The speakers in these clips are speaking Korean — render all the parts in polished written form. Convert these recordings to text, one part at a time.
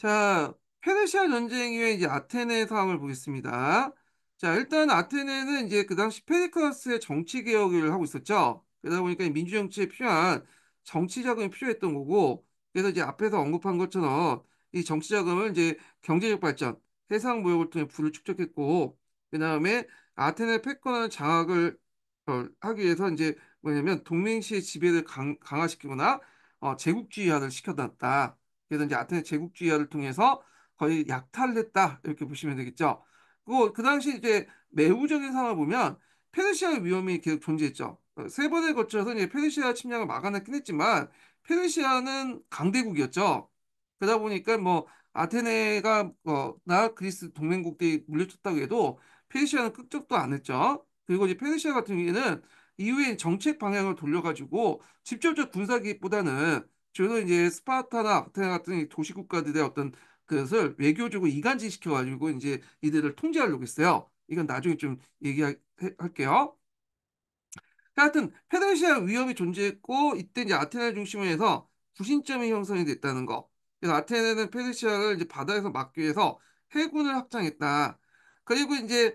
자, 페르시아 전쟁 이후에 이제 아테네 상황을 보겠습니다. 자, 일단 아테네는 이제 그 당시 페리클라스의 정치 개혁을 하고 있었죠. 그러다 보니까 이 민주 정치에 필요한 정치 자금이 필요했던 거고, 그래서 이제 앞에서 언급한 것처럼 이 정치 자금을 이제 경제적 발전, 해상 무역을 통해 부를 축적했고, 그 다음에 아테네 패권을 장악을 하기 위해서 이제 뭐냐면 동맹시의 지배를 강화시키거나 제국주의화를 시켜놨다. 그래서 이제 아테네 제국주의화를 통해서 거의 약탈을 했다 이렇게 보시면 되겠죠. 그 당시 이제 내부적인 상황을 보면 페르시아의 위험이 계속 존재했죠. 세 번에 거쳐서 이제 페르시아 침략을 막아냈긴 했지만 페르시아는 강대국이었죠. 그러다 보니까 뭐 아테네가 나 그리스 동맹국들이 물려쳤다고 해도 페르시아는 끄적도 안 했죠. 그리고 이제 페르시아 같은 경우에는 이후에 정책 방향을 돌려가지고 직접적 군사 개입보다는 주로 이제 스파르타나 아테네 같은 이 도시 국가들의 어떤 그것을 외교적으로 이간질 시켜가지고 이제 이들을 통제하려고 했어요. 이건 나중에 좀 얘기할게요. 하여튼 페르시아 위협이 존재했고 이때 이제 아테네 중심으로 해서 구심점이 형성이 됐다는 거. 그래서 아테네는 페르시아를 이제 바다에서 막기 위해서 해군을 확장했다. 그리고 이제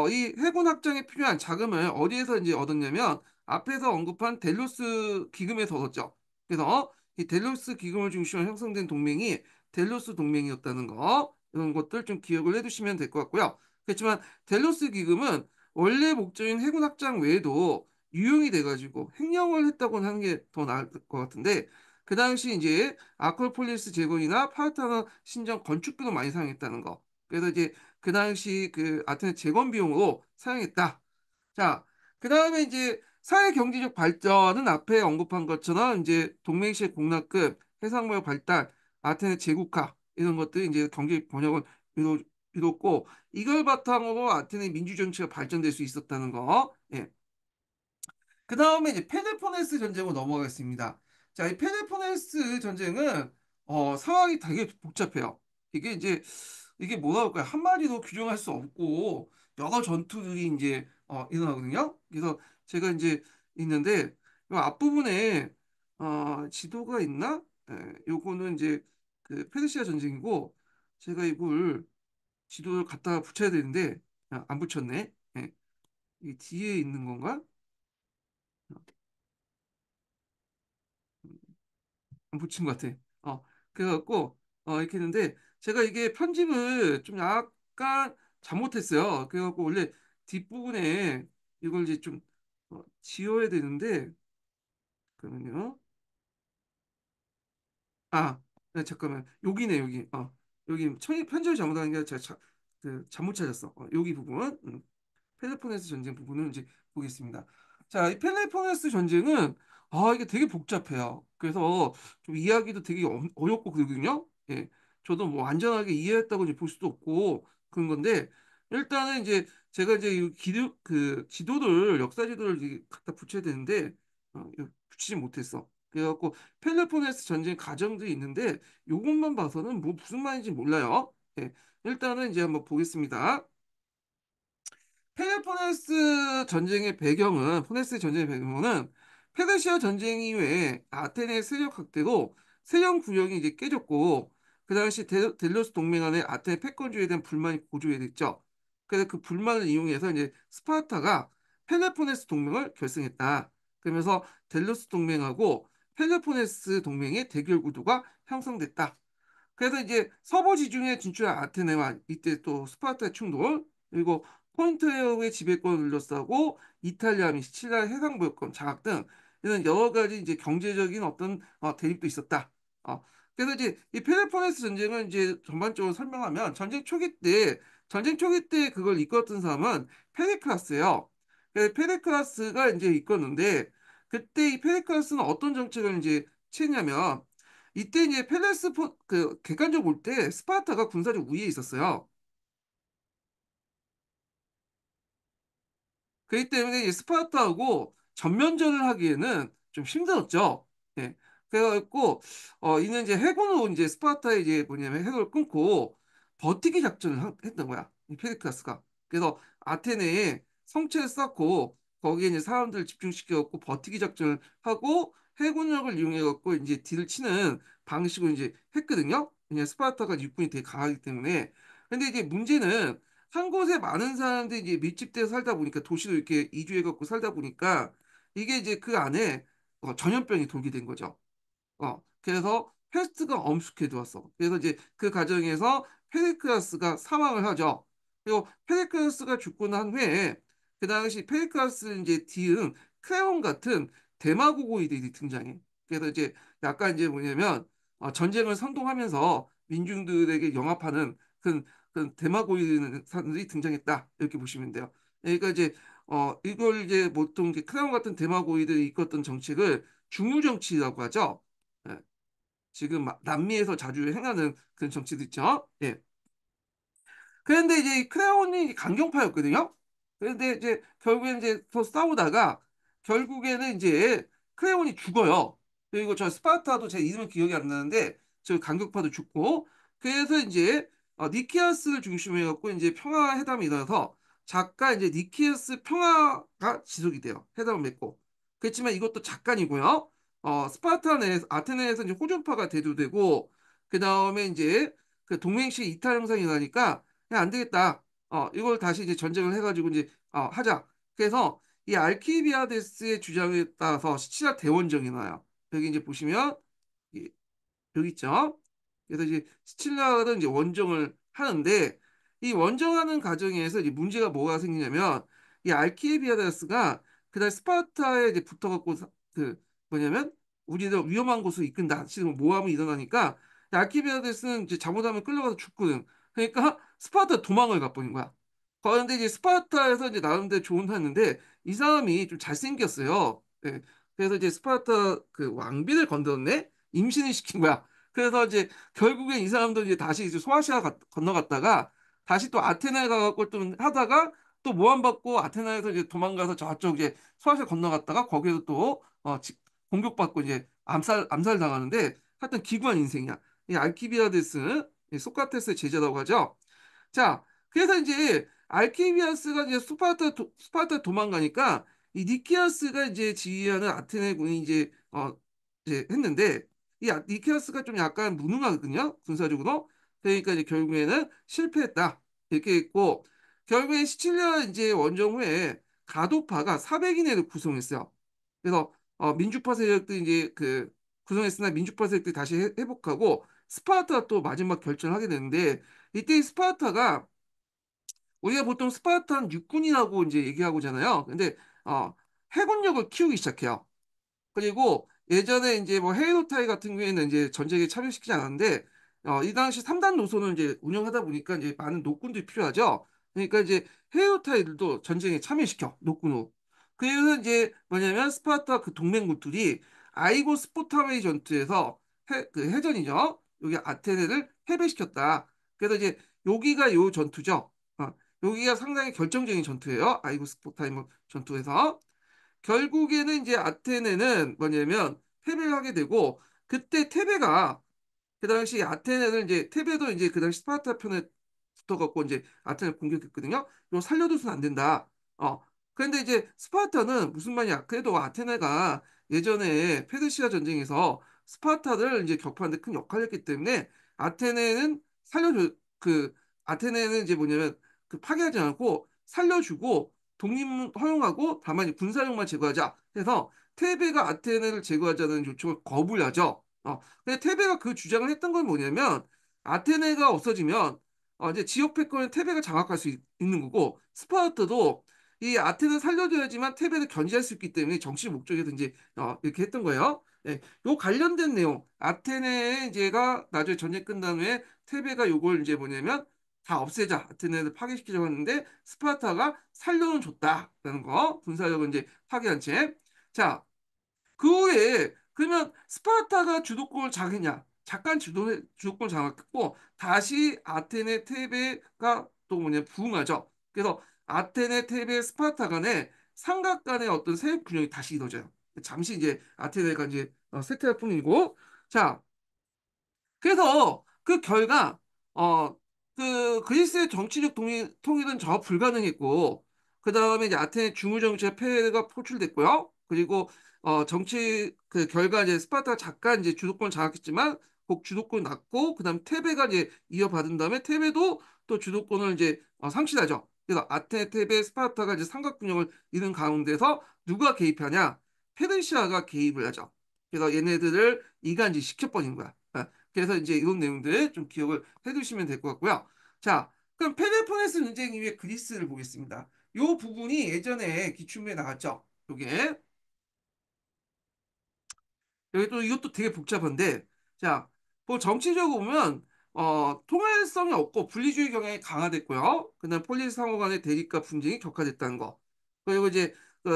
이 해군 확장에 필요한 자금을 어디에서 이제 얻었냐면 앞에서 언급한 델로스 기금에서 얻었죠. 그래서 이 델로스 기금을 중심으로 형성된 동맹이 델로스 동맹이었다는 거. 이런 것들 좀 기억을 해두시면 될 것 같고요. 그렇지만 델로스 기금은 원래 목적인 해군 확장 외에도 유용이 돼가지고 횡령을 했다고 하는 게 더 나을 것 같은데 그 당시 이제 아크로폴리스 재건이나 파르타나 신전 건축비도 많이 사용했다는 거. 그래서 이제 그 당시 그 아테네 재건 비용으로 사용했다. 자, 그 다음에 이제 사회 경제적 발전은 앞에 언급한 것처럼 이제 동맹시의 공락급, 해상무역 발달, 아테네 제국화 이런 것들이 이제 경제 번영을 이뤘고 이걸 바탕으로 아테네 민주 정치가 발전될 수 있었다는 거. 예. 그 다음에 이제 펠로폰네스 전쟁으로 넘어가겠습니다. 자, 이 펠로폰네스 전쟁은 상황이 되게 복잡해요. 이게 뭐라 할까요? 한마디로 규정할 수 없고 여러 전투들이 이제 일어나거든요. 그래서 제가 이제 있는데 이 앞부분에 지도가 있나? 요거는 이제 그 페르시아 전쟁이고 제가 이걸 지도를 갖다가 붙여야 되는데 안 붙였네. 예, 이 뒤에 있는 건가? 붙인 것 같아. 그래갖고, 이렇게 했는데, 제가 이게 편집을 좀 약간 잘못했어요. 그래갖고, 원래 뒷부분에 이걸 이제 좀, 지워야 되는데, 그러면요. 아, 네, 잠깐만. 여기네, 여기. 여기 편집을 잘못한 게 제가 잘못 찾았어. 여기 부분. 펠로폰네스 전쟁 부분을 이제 보겠습니다. 자, 이 펠로폰네스 전쟁은 이게 되게 복잡해요. 그래서 좀 이해하기도 되게 어렵고 그러거든요. 예, 저도 뭐 완전하게 이해했다고 이제 볼 수도 없고 그런 건데 일단은 이제 제가 이제 이 지도를 역사 지도를 이제 갖다 붙여야 되는데 이거 붙이지 못했어. 그래갖고 펠로폰네스 전쟁 과정들이 있는데 요것만 봐서는 뭐 무슨 말인지 몰라요. 예, 일단은 이제 한번 보겠습니다. 포네스 전쟁의 배경은 페르시아 전쟁 이후에 아테네 세력 확대로 세력 구역이 이제 깨졌고 그 당시 델로스 동맹 안에 아테네 패권주의에 대한 불만이 고조가 됐죠. 그래서 그 불만을 이용해서 이제 스파르타가 펠로포네스 동맹을 결성했다. 그러면서 델로스 동맹하고 펠로포네스 동맹의 대결 구도가 형성됐다. 그래서 이제 서부 지중해 진출한 아테네와 이때 또 스파르타의 충돌 그리고 폰트웨어의 지배권을 늘려싸고 이탈리아 및 시칠리아의 해상무역권 장악 등 이런 여러 가지 이제 경제적인 어떤 대립도 있었다. 그래서 이제 이 펠로폰네스 전쟁을 이제 전반적으로 설명하면 전쟁 초기 때 그걸 이끌었던 사람은 페리클라스예요. 그래서 페리클라스가 이제 이끌었는데 그때 이 페리클라스는 어떤 정책을 이제 취했냐면 이때 이제 그 객관적으로 볼 때 스파르타가 군사적 우위에 있었어요. 그렇기 때문에 이 스파르타하고 전면전을 하기에는 좀 힘들었죠. 예. 그래갖고 이는 이제 해군으로 이제 스파르타에 이제 뭐냐면 해군을 끊고 버티기 작전을 했던 거야. 이 페리클라스가. 그래서 아테네에 성체를 쌓고 거기에 이제 사람들을 집중시켜갖고 버티기 작전을 하고 해군력을 이용해갖고 이제 딜을 치는 방식으로 이제 했거든요. 왜냐 스파르타가 육군이 되게 강하기 때문에. 근데 이제 문제는 한 곳에 많은 사람들이 이제 밀집돼서 살다 보니까 도시도 이렇게 이주해 갖고 살다 보니까 이게 이제 그 안에 전염병이 돌게 된 거죠. 그래서 패스트가 엄숙해 들어왔어. 그래서 이제 그 과정에서 페리크라스가 사망을 하죠. 그리고 페리크라스가 죽고 난 후에 그 당시 페리크라스 이제 뒤은 크레온 같은 대마고고이들이 등장해. 그래서 이제 약간 이제 뭐냐면 전쟁을 선동하면서 민중들에게 영합하는 그런 대마고이들이 등장했다. 이렇게 보시면 돼요. 그러니까 이제 이걸 이제 보통 이제 크레온 같은 대마고이들이 이끌었던 정책을 중유 정치라고 하죠. 예, 지금 남미에서 자주 행하는 그런 정치도 있죠. 예. 그런데 이제 이 크레온이 강경파였거든요. 그런데 이제 결국에 이제 더 싸우다가 결국에는 이제 크레온이 죽어요. 그리고 저 스파르타도 제 이름은 기억이 안 나는데 저 강경파도 죽고 그래서 이제 니키아스를 중심으로 해갖고 이제 평화 회담이 일어나서 잠깐 이제 니키아스 평화가 지속이 돼요. 회담을 맺고. 그렇지만 이것도 잠깐이고요. 스파르타 내 아테네에서 이제 호존파가 대두되고 그 다음에 이제 그 동맹식 이탈 형상이 나니까 야, 안 되겠다. 이걸 다시 이제 전쟁을 해가지고 이제 하자. 그래서 이 알키비아데스의 주장에 따라서 시치라 대원정이 나요. 여기 이제 보시면 이- 여기 있죠. 그래서 이제 시칠라가 이제 원정을 하는데 이 원정하는 과정에서 이제 문제가 뭐가 생기냐면 이 알키비아데스가 그날 스파르타에 이제 붙어갖고 그 뭐냐면 우리를 위험한 곳으로 이끈다. 지금 모함이 일어나니까 이 알키비아데스는 이제 잘못하면 끌려가서 죽거든. 그러니까 스파르타 도망을 가버린 거야. 그런데 이제 스파르타에서 이제 나름대로 조언했는데 이 사람이 좀 잘생겼어요. 예. 그래서 이제 스파르타 그 왕비를 건드렸네? 임신을 시킨 거야. 그래서 이제 결국엔 이 사람도 이제 다시 이제 소아시아 건너갔다가 다시 또 아테네 가갖고 좀 하다가 또 모함받고 아테네에서 이제 도망가서 저쪽 이제 소아시아 건너갔다가 거기서 또 공격받고 이제 암살 당하는데 하여튼 기구한 인생이야. 이 알키비아데스, 이 소크라테스의 제자라고 하죠. 자, 그래서 이제 알키비아스가 이제 스파르타 도망가니까 이 니키아스가 이제 지휘하는 아테네군이 이제 했는데 니키아스가 좀 약간 무능하거든요, 군사적으로. 그러니까 이제 결국에는 실패했다. 이렇게 했고 결국에 시칠리아 이제 원정 후에 가도파가 400인을 구성했어요. 그래서 민주파 세력들이 이제 그 구성했으나 민주파 세력들이 다시 회복하고 스파르타가 또 마지막 결전을 하게 되는데 이때 스파르타가 우리가 보통 스파르타는 육군이라고 이제 얘기하고잖아요. 근데 어, 해군력을 키우기 시작해요. 그리고 예전에 이제 뭐 헤이로타이 같은 경우에는 이제 전쟁에 참여시키지 않았는데 이 당시 3단 노선을 이제 운영하다 보니까 이제 많은 노군들이 필요하죠. 그러니까 이제 헤이로타이들도 전쟁에 참여시켜 노군으로. 그래서 이제 뭐냐면 스파르타 그 동맹국들이 아이고 스포타메이 전투에서 그 해전이죠. 여기 아테네를 패배시켰다. 그래서 이제 여기가 요 전투죠. 여기가 상당히 결정적인 전투예요. 아이고 스포타이머 전투에서. 결국에는 이제 아테네는 뭐냐면 패배를 하게 되고 그때 테베가 그 당시 아테네는 이제 테베도 이제 그 당시 스파르타 편에 붙어갖고 이제 아테네 공격했거든요. 이거 살려둬서는 안 된다. 그런데 이제 스파르타는 무슨 말이야? 그래도 아테네가 예전에 페르시아 전쟁에서 스파르타를 이제 격파하는데 큰 역할을 했기 때문에 아테네는 살려줘 그 아테네는 이제 뭐냐면 그 파괴하지 않고 살려주고 독립 허용하고 다만 군사력만 제거하자 해서 테베가 아테네를 제거하자는 요청을 거부를 하죠. 근데 테베가 그 주장을 했던 건 뭐냐면 아테네가 없어지면 이제 지역 패권을 테베가 장악할 수 있는 거고 스파르타도 이 아테네 살려줘야지만 테베를 견제할 수 있기 때문에 정치 목적에서 이제 이렇게 했던 거예요. 예, 요 관련된 내용 아테네 이제가 나중에 전쟁 끝난 후에 테베가 요걸 이제 뭐냐면 다 없애자 아테네를 파괴시키려고 했는데 스파르타가 살려는 줬다라는 거 군사력을 이제 파괴한 채. 자, 그 후에 그러면 스파르타가 주도권을 장악했냐? 잠깐 주도권을 장악했고 다시 아테네 테베가 또 뭐냐 부흥하죠. 그래서 아테네 테베 스파르타 간의 삼각 간의 어떤 세력 균형이 다시 이루어져요. 잠시 이제 아테네가 이제 쇠퇴할 뿐이고 자 그래서 그 결과 어 그 그리스의 정치적 통일은 저 불가능했고 그 다음에 이제 아테네 중부 정치의 폐해가 포출됐고요. 그리고 정치 그 결과 이제 스파르타가 잠깐 이제 주도권을 장악했지만 그 주도권이 났고 그다음 테베가 이제 이어받은 다음에 테베도 또 주도권을 이제 상실하죠. 그래서 아테네, 테베, 스파르타가 이제 삼각군역을 이룬 가운데서 누가 개입하냐? 페르시아가 개입을 하죠. 그래서 얘네들을 이간질 시켜버린 거야. 그래서 이제 이런 내용들 좀 기억을 해두시면 될 것 같고요. 자, 그럼 펠로폰네스 전쟁 이후에 그리스를 보겠습니다. 요 부분이 예전에 기출문에 나왔죠. 요게 여기 또 이것도 되게 복잡한데, 자, 뭐 정치적으로 보면 통일성이 없고 분리주의 경향이 강화됐고요. 그다음 폴리스 상호 간의 대립과 분쟁이 격화됐다는 거. 그리고 이제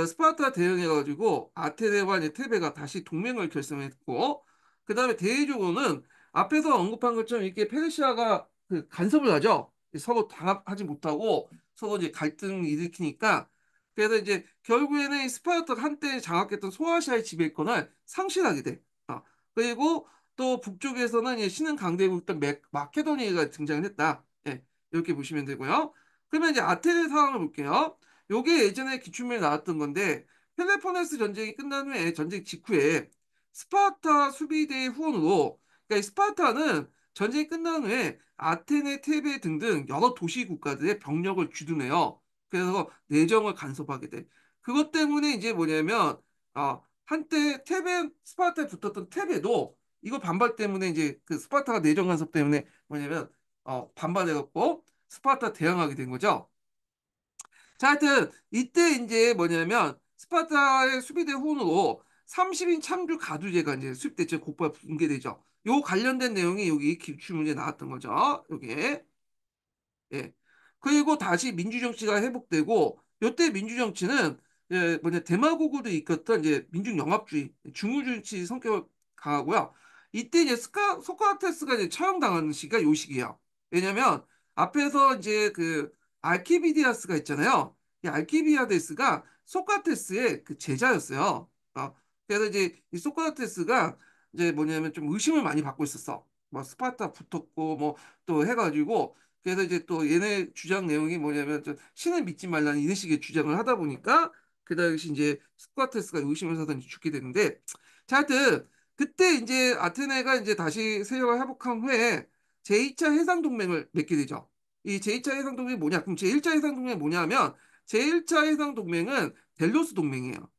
스파르타 대응해가지고 아테네와 이제 테베가 다시 동맹을 결성했고, 그다음에 대외적으로는 앞에서 언급한 것처럼 이렇게 페르시아가 그 간섭을 하죠. 서로 단합하지 못하고 서로 이제 갈등을 일으키니까 그래서 이제 결국에는 스파르타가 한때 장악했던 소아시아의 지배권을 상실하게 돼. 어. 그리고 또 북쪽에서는 이제 신흥 강대국들 마케도니아가 등장을 했다. 예, 이렇게 보시면 되고요. 그러면 이제 아테네 상황을 볼게요. 요게 예전에 기출문에 나왔던 건데 펠로폰네스 전쟁이 끝난 후에 전쟁 직후에 스파르타 수비대의 후원으로 그러니까 이 스파르타는 전쟁이 끝난 후에 아테네, 테베 등등 여러 도시 국가들의 병력을 주둔해요. 그래서 내정을 간섭하게 돼. 그것 때문에 이제 뭐냐면 한때 테베 스파르타에 붙었던 테베도 이거 반발 때문에 이제 그 스파르타가 내정 간섭 때문에 뭐냐면 반발해갖고 스파르타 대항하게 된 거죠. 자, 하여튼 이때 이제 뭐냐면 스파르타의 수비대 후원으로 30인 참주 가두제가 이제 수립됐죠. 곧바로 붕괴되죠. 요 관련된 내용이 여기 기출문제에 나왔던 거죠. 요게. 예. 그리고 다시 민주정치가 회복되고 요때 민주정치는 뭐냐 대마고구도 이끌었던 이제 민중영합주의, 중우정치 성격을 강하고요. 이때 이제 소크라테스가 이제 처형당하는 시기가 요 시기예요. 왜냐면 앞에서 이제 그 알키비디아스가 있잖아요. 이 알키비아데스가 소크라테스의 그 제자였어요. 그래서 이제 이 소크라테스가 이제 뭐냐면 좀 의심을 많이 받고 있었어. 뭐 스파르타 붙었고 뭐 또 해가지고 그래서 이제 또 얘네 주장 내용이 뭐냐면 좀 신을 믿지 말라는 이런 식의 주장을 하다 보니까 그 당시 이제 스파테스가 의심을 사서 이제 죽게 되는데 자 하여튼 그때 이제 아테네가 이제 다시 세력을 회복한 후에 제2차 해상동맹을 맺게 되죠. 이 제2차 해상동맹이 뭐냐? 그럼 제1차 해상동맹이 뭐냐면 제1차 해상동맹은 델로스 동맹이에요.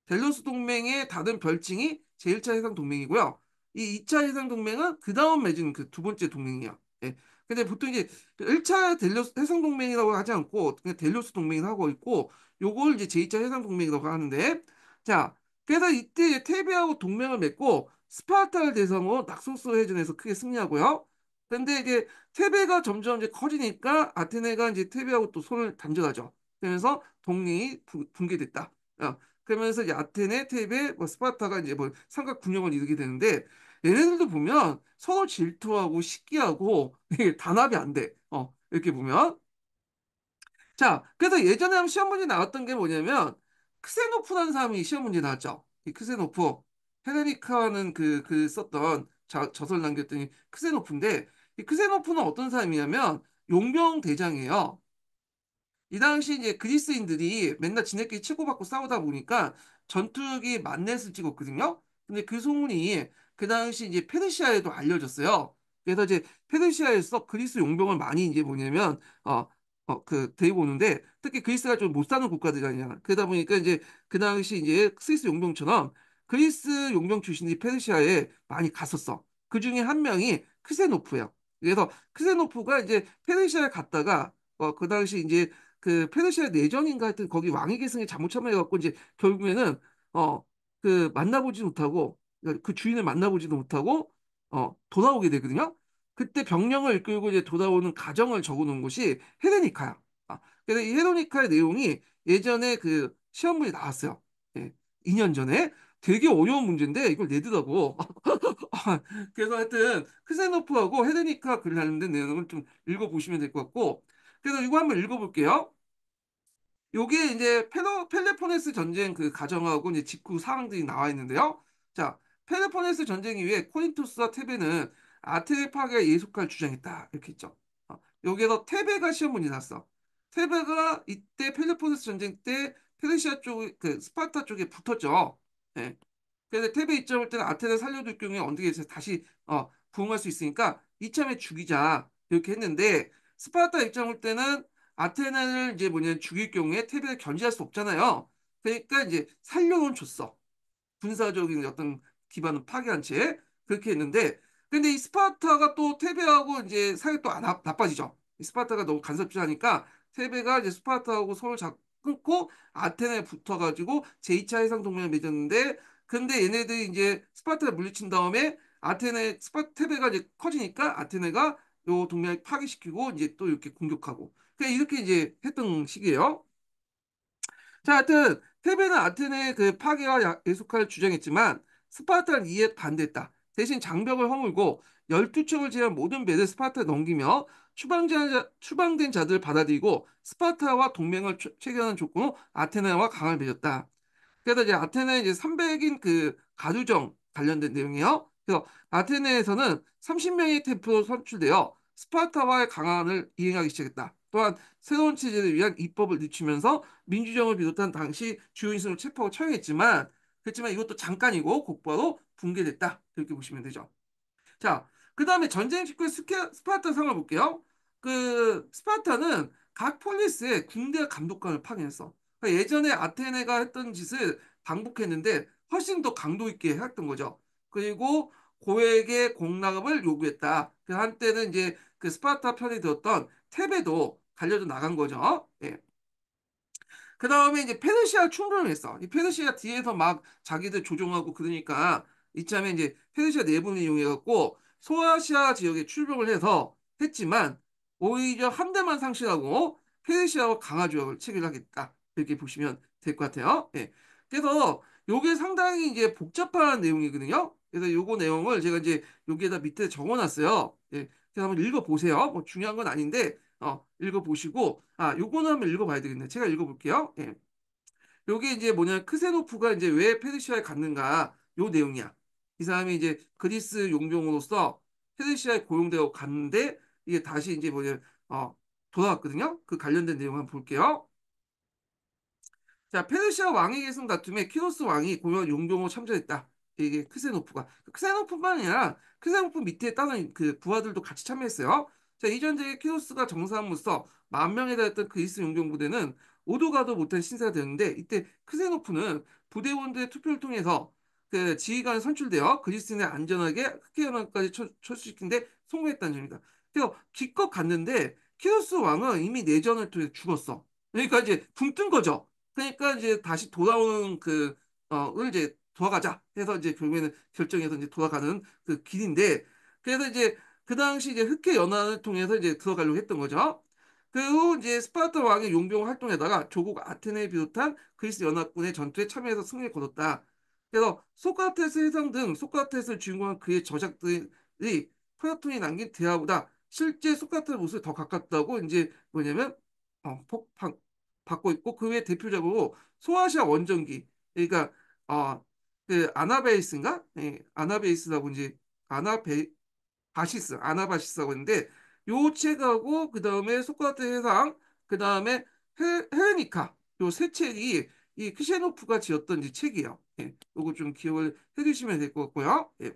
델로스 동맹의 다른 별칭이 제1차 해상동맹이고요. 이 2차 해상동맹은 그 다음 맺은 그 두 번째 동맹이에요. 예. 근데 보통 이제 1차 델로스 해상동맹이라고 하지 않고 그냥 델로스 동맹이라고 하고 있고 요걸 이제 제2차 해상동맹이라고 하는데 자, 그래서 이때 이제 테베하고 동맹을 맺고 스파르타를 대상으로 낙소스 해전에서 크게 승리하고요. 근데 이제 테베가 점점 이제 커지니까 아테네가 이제 테베하고 또 손을 단절하죠. 그러면서 동맹이 붕괴됐다. 그러면서 이제 아테네, 테베, 뭐 스파르타가 이제 뭐 삼각 군영을 이루게 되는데 얘네들도 보면 서로 질투하고 시기하고 이게 단합이 안 돼. 이렇게 보면 자, 그래서 예전에 한번 시험 문제 나왔던 게 뭐냐면 크세노프라는 사람이 시험 문제 나왔죠. 이 크세노프 헬레니카는 그 썼던 저서를 남겼더니 크세노프인데 이 크세노프는 어떤 사람이냐면 용병 대장이에요. 이 당시 이제 그리스인들이 맨날 지네끼리 치고받고 싸우다 보니까 전투기 만넷을 찍었거든요. 근데 그 소문이 그 당시 이제 페르시아에도 알려졌어요. 그래서 이제 페르시아에서 그리스 용병을 많이 이제 뭐냐면 데리고 오는데 특히 그리스가 좀 못 사는 국가들이냐. 그러다 보니까 이제 그 당시 이제 스위스 용병처럼 그리스 용병 출신이 페르시아에 많이 갔었어. 그 중에 한 명이 크세노프예요. 그래서 크세노프가 이제 페르시아에 갔다가 그 당시 이제 그 페르시아 내전인가 하여튼 거기 왕위 계승에 잘못 참여해갖고 이제 결국에는 어 그 만나보지 못하고 그 주인을 만나보지도 못하고 돌아오게 되거든요. 그때 병력을 이끌고 이제 돌아오는 과정을 적어놓은 곳이 헤레니카야. 그래서 이 헤레니카의 내용이 예전에 그 시험문에 나왔어요. 예, 2년 전에 되게 어려운 문제인데 이걸 내더라고. 그래서 하여튼 크세노프하고 헤레니카 관련된 내용을 좀 읽어보시면 될 것 같고 그래서 이거 한번 읽어볼게요. 요게 이제 펠로폰네스 전쟁 그 가정하고 이제 직후 사항들이 나와 있는데요. 자, 펠로폰네스 전쟁 이후에 코린토스와 테베는 아테네 파괴에 예속할 주장했다. 이렇게 있죠. 여기에서 테베가 시험 문제 났어. 테베가 이때 펠로폰네스 전쟁 때 페르시아 쪽, 그 스파르타 쪽에 붙었죠. 예. 그래서 테베 입장할 때는 아테네 살려둘 경우에 언덕에서 다시 부흥할 수 있으니까 이참에 죽이자 이렇게 했는데 스파르타 입장할 때는 아테네를 이제 뭐냐 죽일 경우에 테베를 견제할 수 없잖아요. 그러니까 이제 살려는 줬어. 군사적인 어떤 기반을 파괴한 채 그렇게 했는데 근데 이 스파르타가 또 테베하고 이제 사이 또 나빠지죠. 이 스파르타가 너무 간섭질하니까 테베가 이제 스파르타하고 손을 잡 끊고 아테네에 붙어가지고 제2차 해상 동맹을 맺었는데 근데 얘네들이 이제 스파르타를 물리친 다음에 테베가 이제 커지니까 아테네가 요 동맹을 파괴시키고 이제 또 이렇게 공격하고 그냥 이렇게 이제 했던 시기예요. 자, 하여튼 테베는 아테네의 그 파괴와 예속할 주장했지만 스파르타는 이에 반대했다. 대신 장벽을 허물고 12척을 제한 모든 배를 스파르타에 넘기며 추방된 자들을 받아들이고 스파르타와 동맹을 체결하는 조건으로 아테네와 강을 맺었다. 그래서 이제 아테네 이제 300인 그 가두정 관련된 내용이에요. 그래서 아테네에서는 30명의 템플로 선출되어 스파르타와의 강한을 이행하기 시작했다. 또한 새로운 체제를 위한 입법을 늦추면서 민주정을 비롯한 당시 주요 인사를 체포하고 처형했지만 그렇지만 이것도 잠깐이고 곧바로 붕괴됐다. 이렇게 보시면 되죠. 자, 그 다음에 전쟁 직후의 스파르타 상을 볼게요. 그 스파르타는 각 폴리스에 군대 감독관을 파견했어. 그러니까 예전에 아테네가 했던 짓을 반복했는데 훨씬 더 강도 있게 했던 거죠. 그리고 고액의 공납을 요구했다. 그 한때는 이제 그 스파르타 편이 들었던 테베도 갈려져 나간 거죠. 예. 그 다음에 이제 페르시아 충돌을 했어. 이 페르시아 뒤에서 막 자기들 조종하고 그러니까 이참에 이제 페르시아 내분을 이용해갖고 소아시아 지역에 출병을 해서 했지만 오히려 한 대만 상실하고 페르시아와 강화 조약을 체결하겠다. 이렇게 보시면 될 것 같아요. 예. 그래서 요게 상당히 이제 복잡한 내용이거든요. 그래서 요거 내용을 제가 이제 여기에다 밑에 적어놨어요. 예. 그래서 한번 읽어보세요. 뭐 중요한 건 아닌데 읽어보시고, 요거는 한번 읽어봐야 되겠네. 제가 읽어볼게요. 예. 요게 이제 뭐냐, 크세노프가 이제 왜 페르시아에 갔는가, 요 내용이야. 이 사람이 이제 그리스 용병으로서 페르시아에 고용되어 갔는데, 이게 다시 이제 뭐냐, 돌아왔거든요. 그 관련된 내용 한번 볼게요. 자, 페르시아 왕위 계승 다툼에 키로스 왕이 고려 용병으로 참전했다. 이게 크세노프가. 크세노프만 아니라 크세노프 밑에 다른 그 부하들도 같이 참여했어요. 자, 이 전쟁에 키로스가 정사함으로써 10,000명에 달했던 그리스 용병 부대는 오도 가도 못한 신세가 되었는데 이때 크세노프는 부대원들의 투표를 통해서 그 지휘관에 선출되어 그리스인을 안전하게 흑해연합까지 철수시킨데 성공했다는 점입니다. 그래서 기껏 갔는데 키로스 왕은 이미 내전을 통해 죽었어. 그러니까 이제 붕 뜬 거죠. 그러니까 이제 다시 돌아오는 을 이제 돌아가자 해서 이제 결국에는 결정해서 이제 돌아가는 그 길인데 그래서 이제 그 당시 이제 흑해 연합을 통해서 이제 들어가려고 했던 거죠. 그리고 이제 스파르타 왕의 용병 활동에다가 조국 아테네 비롯한 그리스 연합군의 전투에 참여해서 승리를 거뒀다. 그래서 소크라테스 해상 등 소크라테스를 주인공한 그의 저작들이 플라톤이 남긴 대화보다 실제 소크라테스 모습에 더 가깝다고 이제 뭐냐면 폭 받고 있고 그 외 대표적으로 소아시아 원전기 그러니까 그 아나베이스인가? 예, 아나베이스라고 이제 아나베 아나바시스라고 했는데 요 책하고 그 다음에 소크라tes 해상 그 다음에 헤레니카 요 세 책이 이 크셰노프가 지었던 이제 책이에요. 예, 요거 좀 기억을 해두시면 될 것 같고요. 예.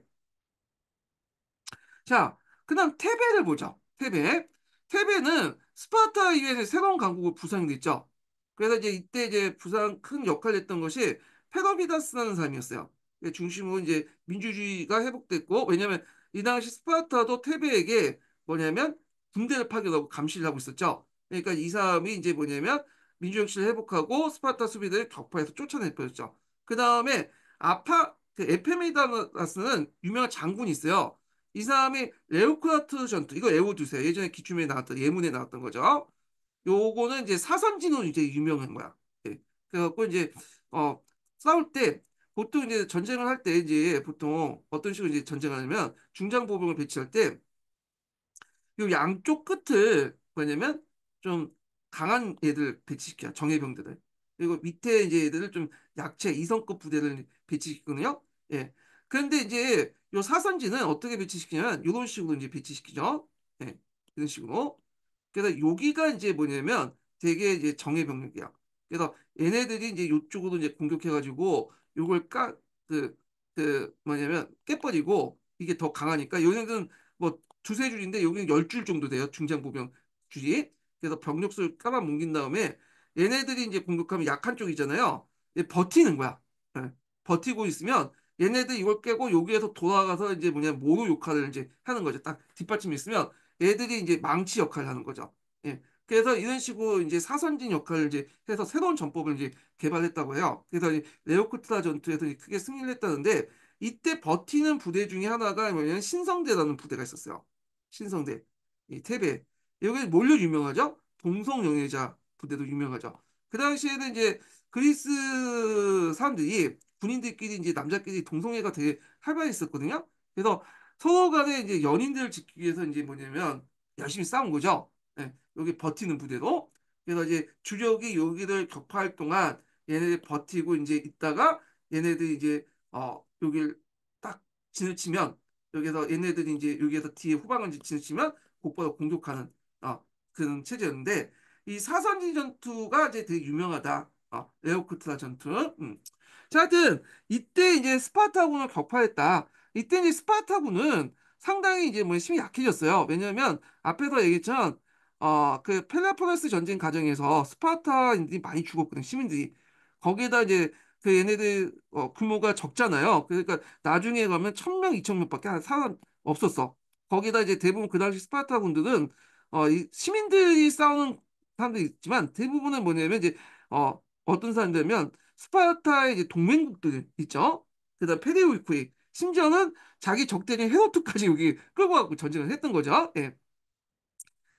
자, 그다음 테베를 보죠. 테베. 테베는 스파르타 이후에 새로운 강국을 부상이 됐죠. 그래서 이제 이때 이제 부상 큰 역할을 했던 것이 페더비다스라는 사람이었어요. 중심으로 이제 민주주의가 회복됐고 왜냐면 이 당시 스파르타도 테베에게 뭐냐면 군대를 파견하고 감시를 하고 있었죠. 그러니까 이 사람이 이제 뭐냐면 민주 정치를 회복하고 스파르타 수비대를 격파해서 쫓아낼 뻔했죠. 그 다음에 그 에페미다스는 유명한 장군이 있어요. 이 사람이 레오크라트 전투 이거 외워두세요. 예전에 기출문에 나왔던 예문에 나왔던 거죠. 요거는 이제 사선진으로 이제 유명한 거야. 예. 그래갖고 이제 어 싸울 때 보통 이제 전쟁을 할 때 이제 보통 어떤 식으로 이제 전쟁을 하냐면 중장보병을 배치할 때 요 양쪽 끝을 뭐냐면 좀 강한 애들 배치시켜요. 정예병들을. 그리고 밑에 이제 애들을 좀 약체 이성급 부대를 배치시키거든요. 예. 그런데 이제 요 사선지는 어떻게 배치시키냐면 이런 식으로 이제 배치시키죠. 예. 이런 식으로. 그래서 여기가 이제 뭐냐면 되게 이제 정예병력이야. 그래서 얘네들이 이제 요쪽으로 이제 공격해가지고 요걸 그 그 뭐냐면 깨버리고 이게 더 강하니까 얘네들은 뭐 두세 줄인데 여기는 10줄 정도 돼요. 중장보병 줄이. 그래서 병력수를 깔아뭉긴 다음에 얘네들이 이제 공격하면 약한 쪽이잖아요. 얘 버티는 거야. 예. 버티고 있으면 얘네들 이걸 깨고 여기에서 돌아가서 이제 뭐냐 모로 역할을 이제 하는 거죠. 딱 뒷받침이 있으면 얘들이 이제 망치 역할을 하는 거죠. 예. 그래서 이런 식으로 이제 사선진 역할을 이제 해서 새로운 전법을 이제 개발했다고 해요. 그래서 이 레오코트라 전투에서 크게 승리를 했다는데 이때 버티는 부대 중에 하나가 뭐냐면 신성대라는 부대가 있었어요. 신성대. 이 태배. 여기 뭘로 유명하죠? 동성영예자 부대도 유명하죠. 그 당시에는 이제 그리스 사람들이 군인들끼리 이제 남자끼리 동성애가 되게 활발했었거든요. 그래서 서로 간에 이제 연인들을 지키기 위해서 이제 뭐냐면 열심히 싸운 거죠. 예, 여기 버티는 부대로. 그래서 이제 주력이 여기를 격파할 동안 얘네들 버티고 이제 있다가 얘네들이 이제 여기를 딱 진을 치면 여기서 얘네들이 이제 여기에서 뒤에 후방을 이제 진을 치면 곧바로 공격하는 그런 체제였는데 이 사선지 전투가 이제 되게 유명하다. 레오크트라 전투. 자, 하여튼 이때 이제 스파르타군을 격파했다. 이때 이제 스파르타군은 상당히 이제 뭐 힘이 약해졌어요. 왜냐하면 앞에서 얘기했지만 그 펠로포네스 전쟁 과정에서 스파르타인들이 많이 죽었거든요. 시민들이. 거기에다 이제 그 얘네들 규모가 적잖아요. 그러니까 나중에 가면 1,000명, 2,000명밖에 한 사람 없었어. 거기다 이제 대부분 그 당시 스파르타 군들은 이 시민들이 싸우는 사람도 있지만 대부분은 뭐냐면 이제 어떤 사람들이면 스파르타의 이제 동맹국들 있죠. 그다음 페르우이코이 심지어는 자기 적대인 헤로투까지 여기 끌고 가고 전쟁을 했던 거죠. 예.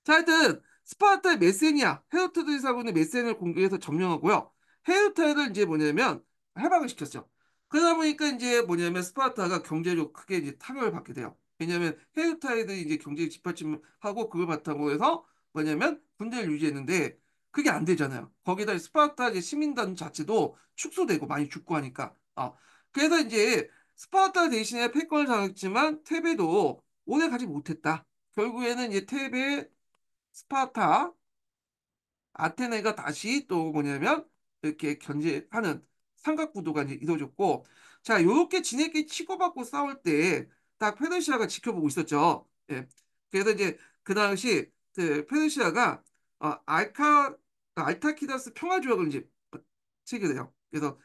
자, 하여튼 스파르타의 메세니아 헤르토들이 살고 있는 메세니아를 공격해서 점령하고요. 헤르타를 이제 뭐냐면 해방을 시켰죠. 그러다 보니까 이제 뭐냐면 스파르타가 경제적으로 크게 이제 타격을 받게 돼요. 왜냐하면 헤르타이들이 이제 경제 뒷받침하고 그걸 바탕으로 해서 뭐냐면 군대를 유지했는데 그게 안 되잖아요. 거기다 스파르타 이제 시민단 자체도 축소되고 많이 죽고 하니까. 그래서 이제 스파르타 대신에 패권을 장악했지만 테베도 오래 가지 못했다. 결국에는 이제 테베 스파르타, 아테네가 다시 또 뭐냐면 이렇게 견제하는 삼각구도가 이제 이루어졌고, 자, 요렇게 지네끼리 치고받고 싸울 때 딱 페르시아가 지켜보고 있었죠. 예. 그래서 이제 그 당시 그 페르시아가 알타키다스 평화조약을 이제 체결해요. 그래서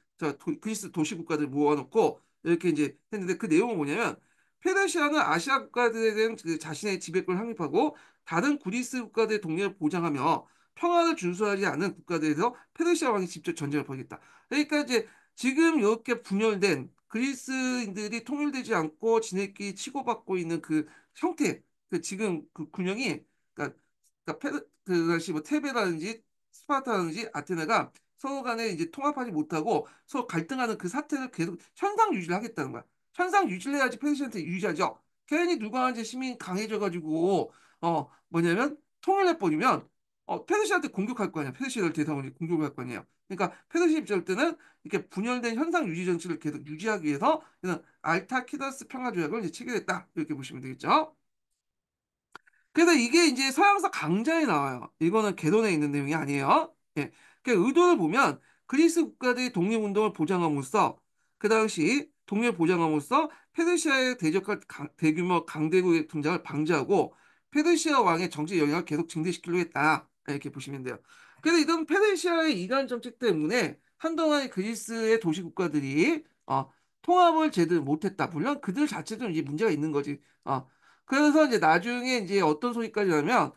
그리스 도시 국가들 모아놓고 이렇게 이제 했는데 그 내용은 뭐냐면 페르시아는 아시아 국가들에 대한 그 자신의 지배권을 확립하고 다른 그리스 국가들의 독립을 보장하며 평화를 준수하지 않는 국가들에서 페르시아 왕이 직접 전쟁을 벌이겠다. 그러니까 이제 지금 이렇게 분열된 그리스인들이 통일되지 않고 지네끼리 치고받고 있는 그 형태, 그 지금 그 균형이 그 당시 뭐 테베라든지 스파르타라든지 아테네가 서로 간에 이제 통합하지 못하고 서로 갈등하는 그 사태를 계속 현상 유지를 하겠다는 거야. 현상 유지를 해야지 페르시아한테 유지하죠. 괜히 누가 이제 시민 강해져가지고 뭐냐면 통일해 버리면 페르시아한테 공격할 거 아니야. 페르시아를 대상으로 공격할 거 아니에요. 그러니까 페르시아 입장 때는 이렇게 분열된 현상 유지 정치를 계속 유지하기 위해서 그냥 알타키다스 평화조약을 이제 체결했다. 이렇게 보시면 되겠죠. 그래서 이게 이제 서양사 강좌에 나와요. 이거는 개론에 있는 내용이 아니에요. 예. 그 의도를 보면 그리스 국가들이 독립운동을 보장함으로써 그 당시 독립을 보장함으로써 페르시아의 대규모 강대국의 등장을 방지하고 페르시아 왕의 정치 영향을 계속 증대시키려고 했다. 이렇게 보시면 돼요. 그래서 이런 페르시아의 이간 정책 때문에 한동안 그리스의 도시 국가들이 통합을 제대로 못했다. 물론 그들 자체도 이제 문제가 있는 거지. 그래서 이제 나중에 이제 어떤 소리까지 나면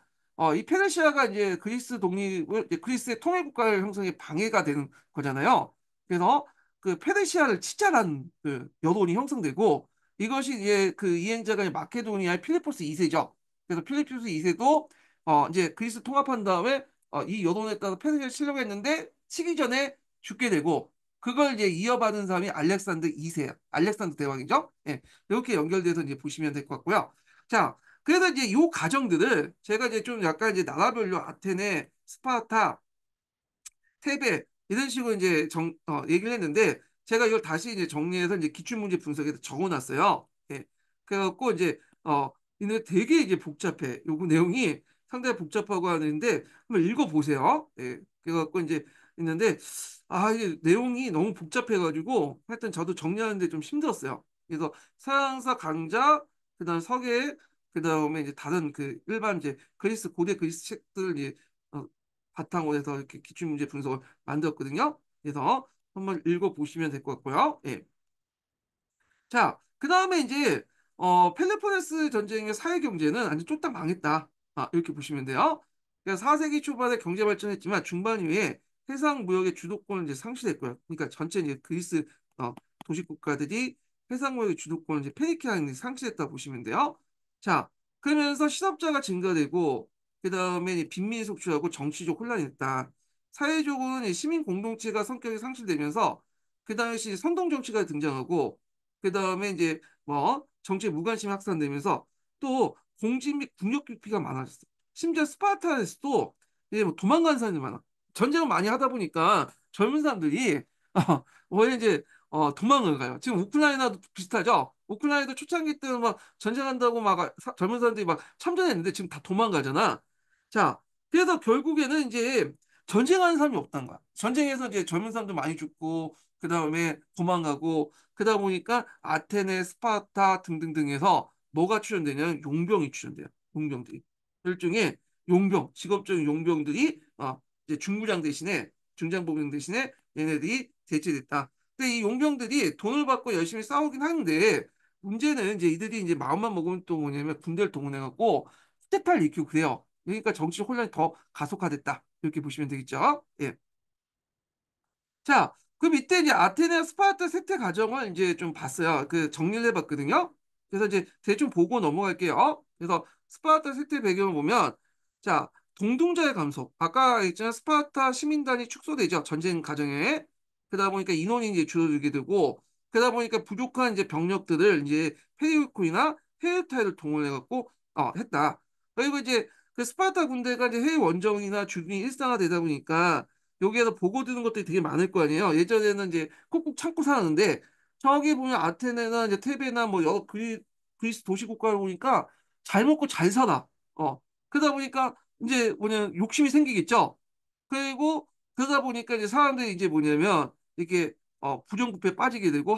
이 페르시아가 이제 그리스 독립을 이제 그리스의 통일 국가를 형성에 방해가 되는 거잖아요. 그래서 그 페르시아를 치자라는 그 여론이 형성되고 이것이 이제 그 이행자가 마케도니아의 필리포스 2세죠. 그래서 필리포스 2세도 이제 그리스 통합한 다음에 이 여론에 따라 페르시아를 치려고 했는데 치기 전에 죽게 되고 그걸 이제 이어받은 사람이 알렉산더 2세, 알렉산더 대왕이죠. 예, 이렇게 연결돼서 이제 보시면 될 것 같고요. 자, 그래서 이제 요 과정들을 제가 이제 좀 약간 이제 나라별로 아테네, 스파르타, 테베 이런 식으로 이제 얘기를 했는데 제가 이걸 다시 이제 정리해서 이제 기출문제 분석에서 적어놨어요. 예. 그래갖고 이제 이게 되게 이제 복잡해. 요거 내용이 상당히 복잡하고 하는데 한번 읽어보세요. 예. 그래갖고 이제 있는데 이게 내용이 너무 복잡해가지고 하여튼 저도 정리하는데 좀 힘들었어요. 그래서 서양사 강자, 그다음 서계, 그다음에 이제 다른 그 일반 이제 그리스 고대 그리스 책들 이제 바탕으로 해서 이렇게 기출문제 분석을 만들었거든요. 그래서 한번 읽어보시면 될 것 같고요. 예. 자, 그 다음에 이제 펠로포네스 전쟁의 사회 경제는 완전 쫄딱 망했다. 이렇게 보시면 돼요. 그러니까 4세기 초반에 경제 발전했지만 중반 이후에 해상 무역의 주도권을 이제 상실했고요. 그러니까 전체 이제 그리스 어, 도시 국가들이 해상 무역의 주도권을 이제 페니키아에 상실했다 보시면 돼요. 자, 그러면서 실업자가 증가되고 그 다음에 빈민이 속출하고 정치적 혼란이 됐다. 사회적으로는 시민 공동체가 성격이 상실되면서 그 당시 선동 정치가 등장하고 그 다음에 이제 뭐 정치에 무관심이 확산되면서 또 공직 및 국력 기피가 많아졌어. 심지어 스파르타에서도 이제 뭐 도망가는 사람이 많아. 전쟁을 많이 하다 보니까 젊은 사람들이 원래 이제 도망을 가요. 지금 우크라이나도 비슷하죠. 우크라이나도 초창기 때는 막 전쟁한다고 막 젊은 사람들이 막 참전했는데 지금 다 도망가잖아. 자, 그래서 결국에는 이제 전쟁하는 사람이 없다는 거야. 전쟁에서 이제 젊은 사람도 많이 죽고 그 다음에 도망가고 그러다 보니까 아테네, 스파르타 등등등에서 뭐가 출연되냐면 용병이 출연돼요. 용병들이 일종의 용병, 직업적인 용병들이 이제 중부장 대신에 중장보병 대신에 얘네들이 대체됐다. 근데 이 용병들이 돈을 받고 열심히 싸우긴 하는데 문제는 이제 이들이 이제 마음만 먹으면 또 뭐냐면 군대를 동원해갖고 쿠데타를 일으키고 그래요. 그러니까 정치 혼란이 더 가속화됐다. 이렇게 보시면 되겠죠. 예. 자, 그럼 이때 이제 아테네와 스파르타 세태 과정을 이제 좀 봤어요. 그 정리를 해봤거든요. 그래서 이제 대충 보고 넘어갈게요. 그래서 스파르타 세태 배경을 보면, 자, 동등자의 감소. 아까 있잖아 스파르타 시민단이 축소되죠. 전쟁 과정에. 그러다 보니까 인원이 이제 줄어들게 되고, 그러다 보니까 부족한 이제 병력들을 이제 페리우코이나 헤르타를 동원해갖고, 했다. 그리고 이제 그 스파르타 군대가 이제 해외 원정이나 주둔이 일상화되다 보니까 여기에서 보고 드는 것들이 되게 많을 거 아니에요. 예전에는 이제 꾹꾹 참고 살았는데 저기 보면 아테네나 이제 테베나 뭐 여러 그리스 도시 국가를 보니까 잘 먹고 잘 살아. 그러다 보니까 이제 뭐냐 욕심이 생기겠죠. 그리고 그러다 보니까 이제 사람들이 이제 뭐냐면 이렇게 부정부패에 빠지게 되고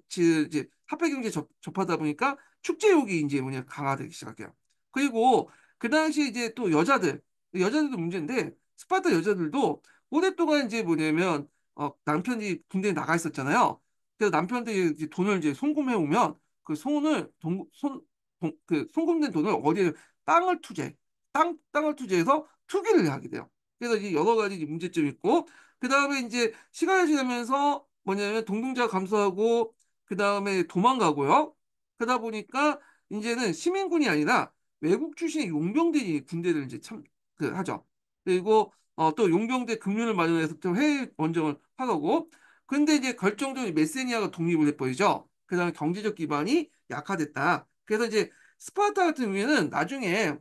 이제 화폐 경제에 접하다 보니까 축제욕이 이제 뭐냐 강화되기 시작해요. 그리고 그 당시 이제 또 여자들도 문제인데 스파르타 여자들도 오랫동안 이제 뭐냐면 남편이 군대에 나가 있었잖아요. 그래서 남편들이 이제 돈을 이제 송금해 오면 그 손을 그 송금된 돈을 어디에 땅을 투자해 땅을 투자해서 투기를 하게 돼요. 그래서 이제 여러 가지 이제 문제점이 있고 그 다음에 이제 시간이 지나면서 뭐냐면 동등자가 감소하고 그 다음에 도망가고요. 그러다 보니까 이제는 시민군이 아니라 외국 출신의 용병들이 군대를 이제 하죠. 그리고 또 용병대 금륜을 마련해서 또 해외 원정을 하고 근데 이제 결정적으로 메세니아가 독립을 해버리죠. 그다음에 경제적 기반이 약화됐다. 그래서 이제 스파르타 같은 경우에는 나중에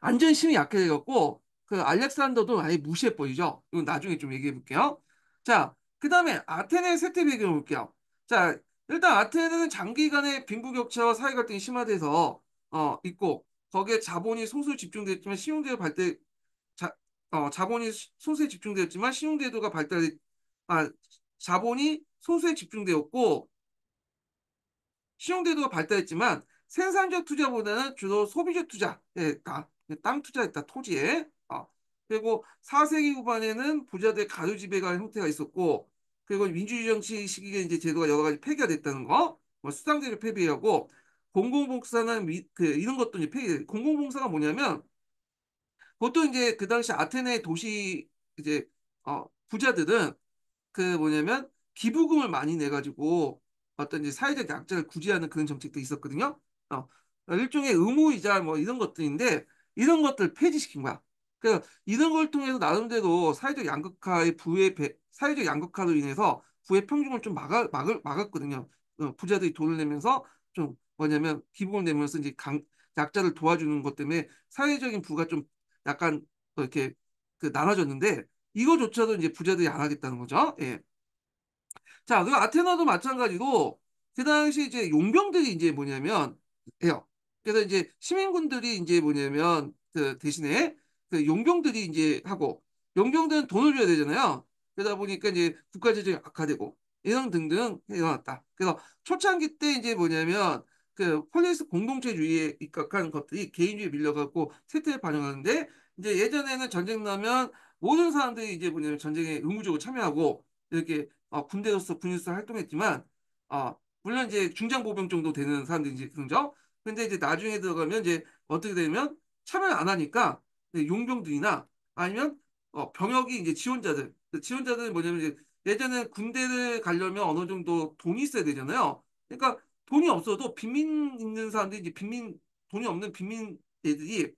안전심이 약해져갖고 그 알렉산더도 아예 무시해버리죠. 이건 나중에 좀 얘기해 볼게요. 자, 그다음에 아테네 세태 배경을 볼게요. 자, 일단 아테네는 장기간의 빈부격차와 사회 갈등이 심화돼서 있고 거기에 자본이 소수 집중됐지만 신용대가 발달 자, 자본이 소수에 집중되었지만 신용제도가 아, 자본이 소수에 집중되었고 신용제도가 발달했지만 생산적 투자보다는 주로 소비적 투자에 땅 투자했다 토지에 그리고 4세기 후반에는 부자들의 가두지배가 형태가 있었고 그리고 민주주의 정치 시기에 이제 제도가 여러 가지 폐기가 됐다는 거, 뭐 수당제를 폐지하고 공공봉사나 이런 것도 이제 폐기. 공공봉사가 뭐냐면 보통 이제 그 당시 아테네 도시 이제 부자들은 그 뭐냐면 기부금을 많이 내가지고 어떤 이제 사회적 약자를 구제하는 그런 정책도 있었거든요. 일종의 의무이자 뭐 이런 것들인데 이런 것들 폐지시킨 거야. 그래서 이런 걸 통해서 나름대로 사회적 양극화로 인해서 부의 평균을 좀 막았거든요. 부자들이 돈을 내면서 좀 뭐냐면 기부금을 내면서 이제 약자를 도와주는 것 때문에 사회적인 부가 좀 약간 이렇게 그 나눠졌는데 이거조차도 이제 부자들이 안 하겠다는 거죠. 예. 자, 그리고 아테나도 마찬가지로 그 당시 이제 용병들이 이제 뭐냐면 해요. 그래서 이제 시민군들이 이제 뭐냐면 그 대신에 그 용병들이 이제 하고 용병들은 돈을 줘야 되잖아요. 그러다 보니까 이제 국가 재정이 악화되고 이런 등등 일어났다. 그래서 초창기 때 이제 뭐냐면 그 폴리스 공동체주의에 입각한 것들이 개인주의에 밀려갖고 쇠퇴를 반영하는데 이제 예전에는 전쟁 나면 모든 사람들이 이제 뭐냐면 전쟁에 의무적으로 참여하고 이렇게 군대로서 군인으로서 활동했지만 물론 이제 중장보병 정도 되는 사람들이 이제 그런죠. 근데 이제 나중에 들어가면 이제 어떻게 되면 참여를 안 하니까 용병들이나 아니면 병역이 이제 지원자들. 지원자들은 뭐냐면 이제 예전에 군대를 가려면 어느 정도 돈이 있어야 되잖아요. 그러니까 돈이 없어도 빈민 있는 사람들이 이제 돈이 없는 빈민 애들이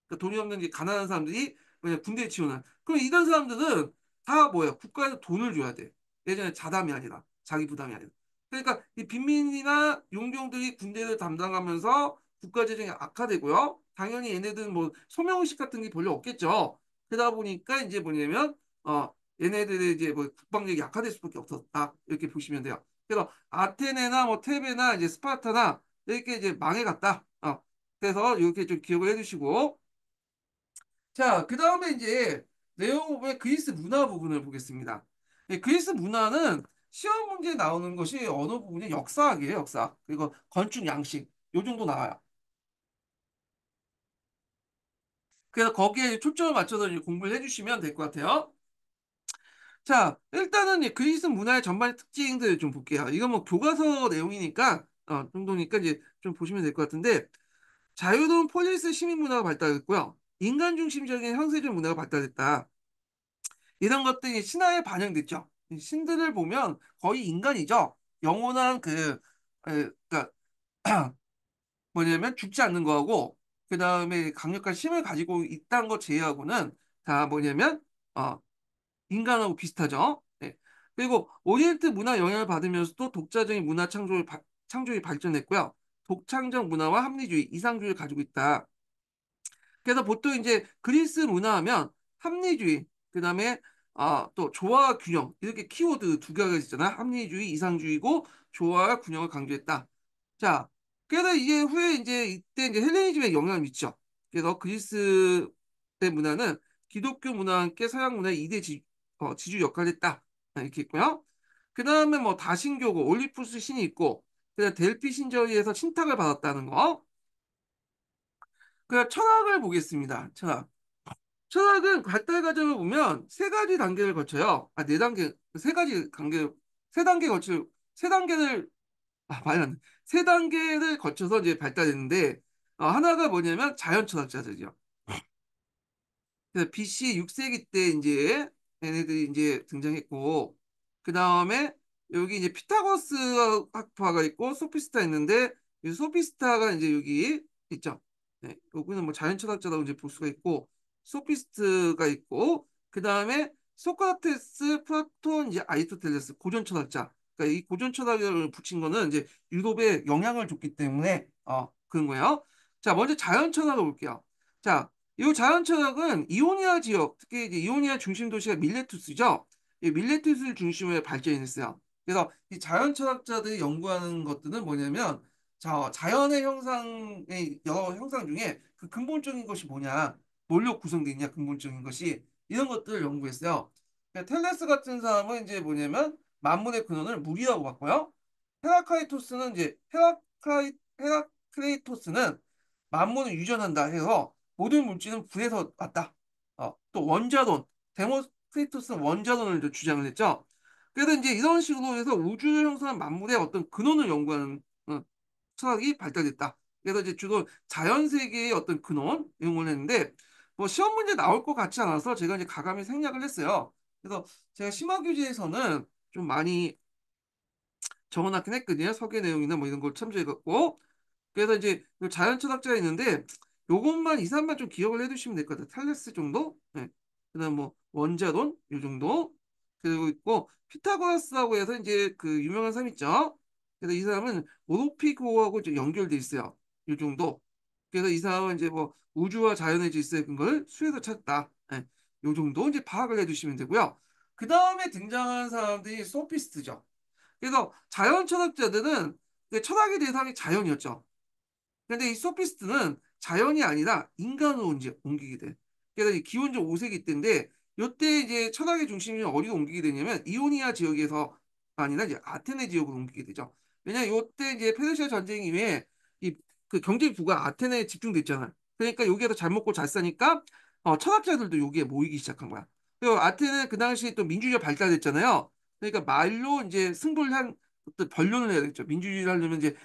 그러니까 돈이 없는 게 가난한 사람들이 그냥 군대에 지원한. 그럼 이런 사람들은 다 뭐야? 국가에서 돈을 줘야 돼. 예전에 자담이 아니라 자기 부담이 아니라. 그러니까 이 빈민이나 용병들이 군대를 담당하면서 국가 재정이 악화되고요. 당연히 얘네들은 뭐 소명의식 같은 게 별로 없겠죠. 그러다 보니까 이제 뭐냐면 얘네들의 이제 뭐 국방력이 약화될 수밖에 없었다. 이렇게 보시면 돼요. 그래서 아테네나 뭐 테베나 이제 스파르타나 이렇게 이제 망해갔다. 그래서 이렇게 좀 기억을 해두시고 자, 그 다음에 이제 네오의 그리스 문화 부분을 보겠습니다. 그리스 문화는 시험 문제에 나오는 것이 어느 부분이 역사학이에요, 역사. 그리고 건축 양식, 요 정도 나와요. 그래서 거기에 초점을 맞춰서 이제 공부를 해주시면 될 것 같아요. 자, 일단은 이 그리스 문화의 전반의 특징들을 좀 볼게요. 이건 뭐 교과서 내용이니까, 정도니까 이제 좀 보시면 될 것 같은데, 자유로운 폴리스 시민 문화가 발달했고요. 인간 중심적인 형세적 문화가 발달했다. 이런 것들이 신화에 반영됐죠. 신들을 보면 거의 인간이죠. 영원한 그러니까 뭐냐면 죽지 않는 거하고 그 다음에 강력한 힘을 가지고 있다는 거 제외하고는 다 뭐냐면 어, 인간하고 비슷하죠. 네. 그리고 오리엔트 문화 영향을 받으면서도 독자적인 문화 창조이 발전했고요. 독창적 문화와 합리주의, 이상주의를 가지고 있다. 그래서 보통 이제 그리스 문화하면 합리주의, 그다음에 또 조화와 균형 이렇게 키워드 두 개가 있잖아. 합리주의, 이상주의고 조화와 균형을 강조했다. 자, 그래서 이게 후에 이제 이때 이제 헬레니즘에 영향을 미쳐. 그래서 그리스의 문화는 기독교 문화와 함께 서양 문화의 이대 지주 역할을 했다. 이렇게 있고요. 그 다음에 뭐 다신교고 올리푸스 신이 있고, 그다음 델피 신전에서 신탁을 받았다는 거. 그 철학을 보겠습니다. 철학. 철학은 발달 과정을 보면 세 가지 단계를 거쳐요. 네 단계, 세 가지 단계, 세 단계 거쳐, 세 단계를, 말이 안 돼. 세 단계를 거쳐서 이제 발달했는데, 하나가 뭐냐면 자연 철학자들이요. 그래서 BC 6세기 때 이제 얘네들이 이제 등장했고, 그 다음에 여기 이제 피타고라스 학파가 있고 소피스타 있는데, 이 소피스타가 이제 여기 있죠. 네, 여기는 뭐 자연 철학자라고 이제 볼 수가 있고, 소피스트가 있고, 그 다음에 소크라테스, 플라톤, 이제 아리스토텔레스 고전 철학자. 그러니까 이 고전 철학을 붙인 거는 이제 유럽에 영향을 줬기 때문에 그런 거예요. 자, 먼저 자연 철학을 볼게요. 자, 이 자연 철학은 이오니아 지역, 특히 이제 이오니아 중심 도시가 밀레투스죠. 이 밀레투스를 중심으로 발전했어요. 그래서 이 자연 철학자들이 연구하는 것들은 뭐냐면 자연의 형상의 여러 형상 중에 그 근본적인 것이 뭐냐, 뭘로 구성되어 있냐, 근본적인 것이 이런 것들을 연구했어요. 그러니까 텔레스 같은 사람은 이제 뭐냐면 만물의 근원을 물이라고 봤고요. 헤라카이토스는 이제 헤라크레이토스는 만물은 유전한다 해서 모든 물질은 불에서 왔다. 또 원자론, 데모크리토스는 원자론을 이제 주장을 했죠. 그래서 이제 이런 식으로 해서 우주를 형성한 만물의 어떤 근원을 연구하는 철학이 발달됐다. 그래서 이제 주로 자연 세계의 어떤 근원 이런 걸 했는데 뭐 시험 문제 나올 것 같지 않아서 제가 이제 가감히 생략을 했어요. 그래서 제가 심화 교재에서는 좀 많이 적어놨긴 했거든요. 설계 내용이나 뭐 이런 걸 참조해갖고 그래서 이제 그 자연 철학자가 있는데 요것만 이 사람만 좀 기억을 해두시면 될 것 같아요. 탈레스 정도? 네. 그다음 뭐 원자론 요 정도 그리고 있고 피타고라스라고 해서 이제 그 유명한 사람 있죠. 그래서 이 사람은 오로피고하고 이제 연결돼 있어요. 요 정도. 그래서 이 사람은 이제 뭐 우주와 자연의 질서의 근거를 수에서 찾다. 네. 요 정도 이제 파악을 해두시면 되고요. 그 다음에 등장하는 사람들이 소피스트죠. 그래서 자연 철학자들은 그 철학의 대상이 자연이었죠. 근데 이 소피스트는 자연이 아니라 인간으로 이제 옮기게 돼. 그래서 이 기원전 5세기 때인데 요때 이제 철학의 중심이 어디로 옮기게 되냐면 이오니아 지역에서 아니라 이제 아테네 지역으로 옮기게 되죠. 왜냐 요때 이제 페르시아 전쟁 이후에 이 그 경제부가 아테네에 집중됐잖아. 그러니까 여기에서 잘 먹고 잘 사니까 철학자들도 여기에 모이기 시작한 거야. 그리고 아테네 그 당시에 또 민주주의가 발달됐잖아요. 그러니까 말로 이제 승부를 한 어떤 변론을 해야 되겠죠. 민주주의를 하려면 이제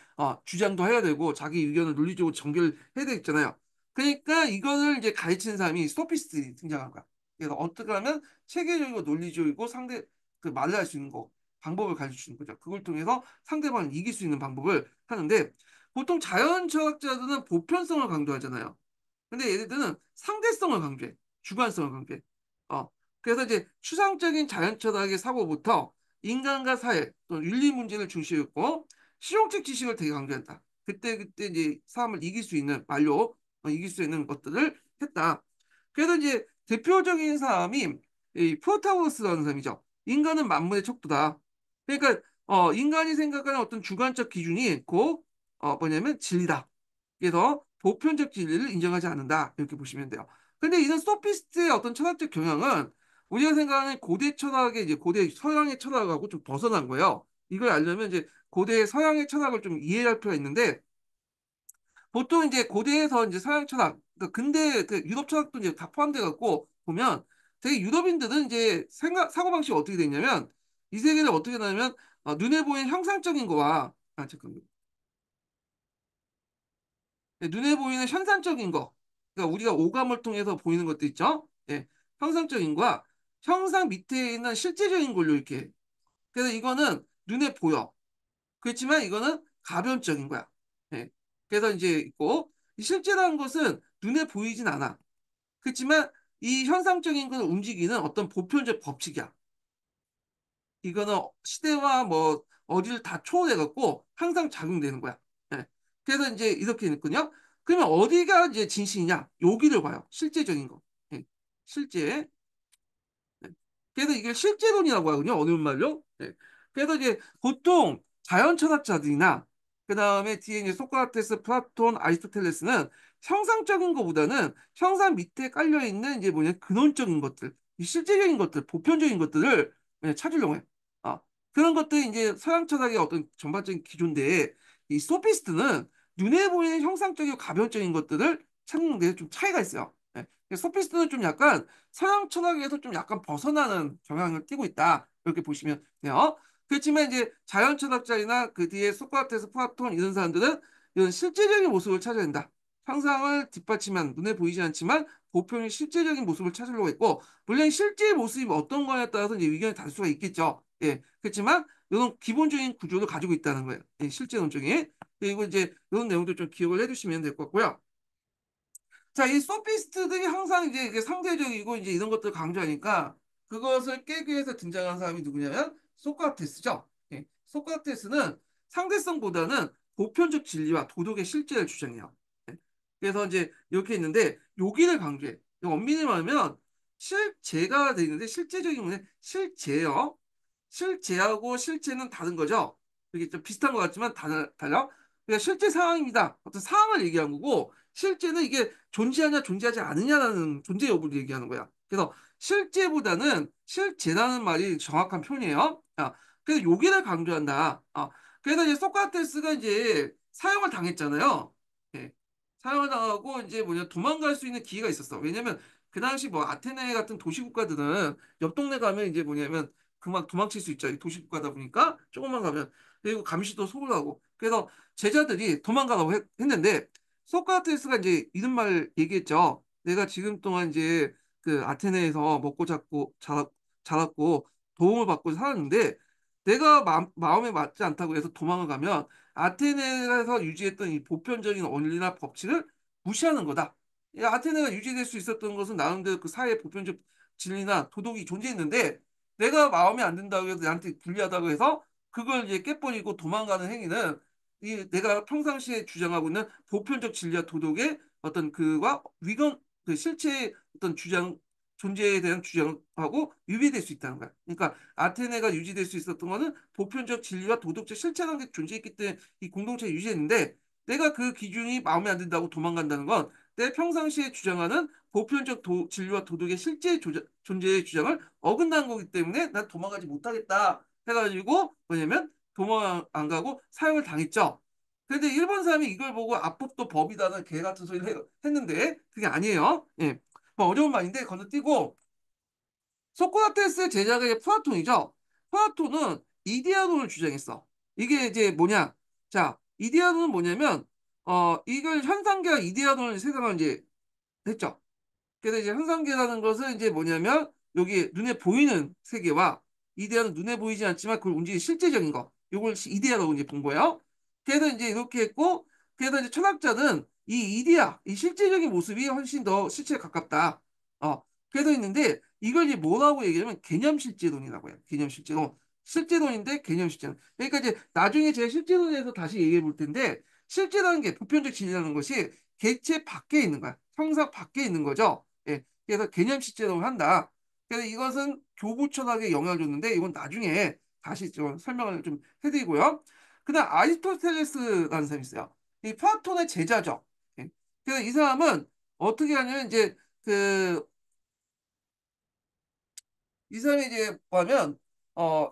주장도 해야 되고 자기 의견을 논리적으로 전개를 해야 되겠잖아요. 그러니까 이거를 이제 가르치는 사람이 소피스트들이 등장한 거야. 그래서 어떻게 하면 체계적이고 논리적이고 상대 그 말을 할 수 있는 거 방법을 가르쳐 주는 거죠. 그걸 통해서 상대방을 이길 수 있는 방법을 하는데 보통 자연 철학자들은 보편성을 강조하잖아요. 근데 얘네들은 상대성을 강조해. 주관성을 강조해. 어. 그래서 이제 추상적인 자연 철학의 사고부터 인간과 사회 또 윤리 문제를 중시했고 실용적 지식을 되게 강조한다. 그때 이제 사람을 이길 수 있는 말로 이길 수 있는 것들을 했다. 그래서 이제 대표적인 사람이 이 프로타고라스라는 사람이죠. 인간은 만물의 척도다. 그러니까 인간이 생각하는 어떤 주관적 기준이 곧 뭐냐면 진리다. 그래서 보편적 진리를 인정하지 않는다. 이렇게 보시면 돼요. 근데 이런 소피스트의 어떤 철학적 경향은 우리가 생각하는 고대 철학의 이제 고대 서양의 철학하고 좀 벗어난 거예요. 이걸 알려면 이제 고대 서양의 철학을 좀 이해할 필요가 있는데 보통 이제 고대에서 이제 서양 철학, 그러니까 근대 그 유럽 철학도 이제 다 포함돼 갖고 보면 되게 유럽인들은 이제 생각 사고방식이 어떻게 돼 있냐면 이 세계를 어떻게 나냐면 눈에 보이는 형상적인 거와 잠깐만. 눈에 보이는 현상적인 거, 그러니까 우리가 오감을 통해서 보이는 것도 있죠. 예, 형상적인 거와 형상 밑에 있는 실제적인 걸로 이렇게. 그래서 이거는 눈에 보여. 그렇지만 이거는 가변적인 거야. 예. 그래서 이제 있고 이 실제라는 것은 눈에 보이진 않아. 그렇지만 이 현상적인 것을 움직이는 어떤 보편적 법칙이야. 이거는 시대와 뭐 어디를 다 초월해 갖고 항상 작용되는 거야. 예. 그래서 이제 이렇게 있거든요. 그러면 어디가 이제 진실이냐? 여기를 봐요. 실제적인 거. 예. 실제. 네. 그래서 이게 실제론이라고 하거든요. 어려운 말로. 네. 그래서 이제 보통 자연 철학자들이나 그 다음에 뒤에 이제 소크라테스, 플라톤, 아리스토텔레스는 형상적인 것보다는 형상 밑에 깔려 있는 이제 뭐냐 근원적인 것들, 이 실제적인 것들, 보편적인 것들을 찾으려고 해. 아, 그런 것들이 이제 서양 철학의 어떤 전반적인 기조인데 이 소피스트는 눈에 보이는 형상적이고 가변적인 것들을 찾는 데 좀 차이가 있어요. 예. 소피스트는 좀 약간 서양 철학에서 좀 약간 벗어나는 경향을 띠고 있다. 이렇게 보시면 돼요. 그렇지만 이제 자연 철학자이나 그 뒤에 소크라테스, 플라톤 이런 사람들은 이런 실제적인 모습을 찾아야 된다. 상상을 뒷받침한 눈에 보이지 않지만 보편의 실제적인 모습을 찾으려고 했고 물론 실제 모습이 어떤 거냐에 따라서 이제 의견이 다를 수가 있겠죠. 예, 그렇지만 이런 기본적인 구조를 가지고 있다는 거예요. 예, 실제 논증이. 그리고 이제 이런 내용도 좀 기억을 해두시면 될 것 같고요. 자, 이 소피스트들이 항상 이제 이게 상대적이고 이제 이런 것들 을 강조하니까 그것을 깨기 위해서 등장한 사람이 누구냐면 소크라테스죠. 예. 소크라테스는 상대성보다는 보편적 진리와 도덕의 실제를 주장해요. 예. 그래서 이제 이렇게 있는데 여기를 강조해. 엄밀히 말하면 실제가 돼 있는데 실제적인 문제 실제요. 실제하고 실체는 다른 거죠. 이게 좀 비슷한 것 같지만 달라. 그러니까 실제 상황입니다. 어떤 상황을 얘기한 거고 실제는 이게 존재하냐 존재하지 않느냐라는 존재 여부를 얘기하는 거야. 그래서 실제보다는 실제라는 말이 정확한 표현이에요. 그래서 요기를 강조한다. 그래서 이제 소크라테스가 이제 사형을 당했잖아요. 예. 사형을 당하고 이제 뭐냐 도망갈 수 있는 기회가 있었어. 왜냐면 그 당시 뭐 아테네 같은 도시 국가들은 옆 동네 가면 이제 뭐냐면 그만 도망칠 수 있죠. 도시 국가다 보니까 조금만 가면 그리고 감시도 소홀하고 그래서 제자들이 도망가라고 했는데 소크라테스가 이제 이런 말 얘기했죠. 내가 지금 동안 이제 그 아테네에서 먹고 잡고 자랐고 도움을 받고 살았는데 내가 마음에 맞지 않다고 해서 도망을 가면 아테네에서 유지했던 이 보편적인 원리나 법칙을 무시하는 거다. 이 아테네가 유지될 수 있었던 것은 나름대로 그 사회의 보편적 진리나 도덕이 존재했는데 내가 마음에 안 든다고 해서 나한테 불리하다고 해서 그걸 이제 깨버리고 도망가는 행위는 이 내가 평상시에 주장하고 있는 보편적 진리와 도덕의 어떤 그와 위건 그 실체의 어떤 주장 존재에 대한 주장하고 위배될 수 있다는 거야. 그러니까 아테네가 유지될 수 있었던 거는 보편적 진리와 도덕적 실체라는 게 존재했기 때문에 이 공동체가 유지했는데 내가 그 기준이 마음에 안 든다고 도망간다는 건 때 평상시에 주장하는 보편적 진리와 도덕의 실제 존재의 주장을 어긋난 거기 때문에 난 도망가지 못하겠다 해가지고 뭐냐면 도망 안 가고 사형을 당했죠. 근데 일본 사람이 이걸 보고 압법도 법이다는 개 같은 소리를 했는데 그게 아니에요. 예. 뭐 어려운 말인데 건너뛰고 소크라테스의 제자가 이제 플라톤이죠. 플라톤은 이데아론을 주장했어. 이게 이제 뭐냐? 자, 이데아론은 뭐냐면 이걸 현상계와 이데아론을 세상을 이제 했죠. 그래서 이제 현상계라는 것은 이제 뭐냐면 여기 눈에 보이는 세계와 이데아는 눈에 보이지 않지만 그걸 움직이는 실제적인 거. 이걸 이데아라고 이제 본 거예요. 그래서 이제 이렇게 했고 그래서 이제 철학자는 이 이데아, 이 실제적인 모습이 훨씬 더 실체에 가깝다. 그래서 있는데 이걸 이제 뭐라고 얘기하면 개념 실제론이라고 해요. 개념 실제론. 실제론인데 개념 실제론. 그러니까 이제 나중에 제가 실제론에 대해서 다시 얘기해 볼 텐데 실제라는 게 보편적 진리라는 것이 객체 밖에 있는 거야. 형상 밖에 있는 거죠. 예, 그래서 개념 실제론을 한다. 그래서 이것은 교부 철학에 영향을 줬는데 이건 나중에 다시 좀 설명을 좀 해드리고요. 그다음 아리스토텔레스라는 사람이 있어요. 이 플라톤의 제자죠. 예. 그래서 이 사람은 어떻게 하냐면 이제 그 이 사람이 이제 뭐냐면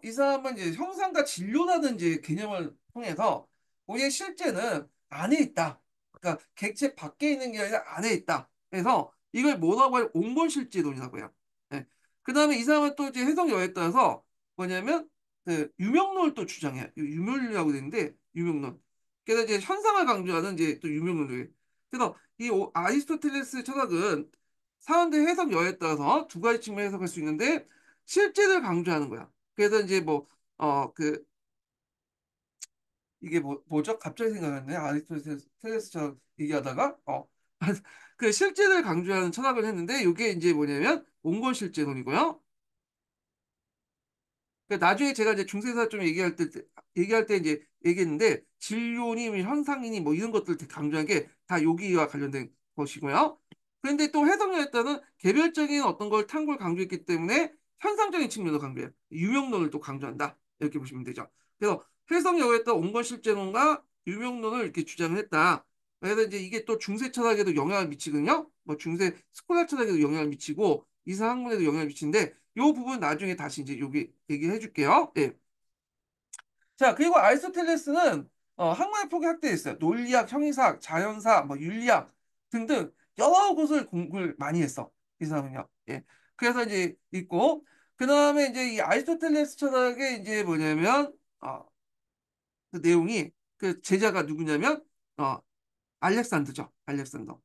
이 사람은 이제 형상과 진료라는 이제 개념을 통해서 우리의 실제는 안에 있다. 그러니까 객체 밖에 있는 게 아니라 안에 있다. 그래서 이걸 뭐라고 해요? 온건실제론이라고 해요. 네. 그다음에 이 사람은 또 이제 해석여에 따라서 뭐냐면 그 유명론을 또 주장해요. 유명론이라고 되는데 유명론. 그래서 이제 현상을 강조하는 이제 또 유명론을. 그래서 이 아리스토텔레스 철학은 사람들의 해석여에 따라서 두 가지 측면 해석할 수 있는데 실제를 강조하는 거야. 그래서 이제 뭐, 그, 이게 뭐죠? 갑자기 생각났네. 아리스토텔레스처럼 얘기하다가, 그 실제를 강조하는 철학을 했는데, 이게 이제 뭐냐면, 온건 실제론이고요. 나중에 제가 이제 중세사 좀 얘기할 때 이제 얘기했는데, 진료니, 뭐 현상이니, 뭐 이런 것들 강조한 게 다 여기와 관련된 것이고요. 그런데 또 해석에 따른 개별적인 어떤 걸 탐구를 강조했기 때문에 현상적인 측면도 강조해요. 유명론을 또 강조한다. 이렇게 보시면 되죠. 그래서 해석여에 따른 온건 실제론과 유명론을 이렇게 주장을 했다. 그래서 이제 이게 또 중세 철학에도 영향을 미치거든요. 뭐 중세 스콜라 철학에도 영향을 미치고 이사 학문에도 영향을 미치는데 이 부분 나중에 다시 이제 여기 얘기해 줄게요. 예. 자, 그리고 아리스토텔레스는 학문의 폭이 확대했어요. 논리학, 형이사학, 자연사, 뭐 윤리학 등등 여러 곳을 공부를 많이 했어. 이 사람은요. 예. 그래서 이제 있고 그다음에 이제 이 아리스토텔레스 철학의 이제 뭐냐면 그 내용이 그 제자가 누구냐면 어, 알렉산더죠. 알렉산더.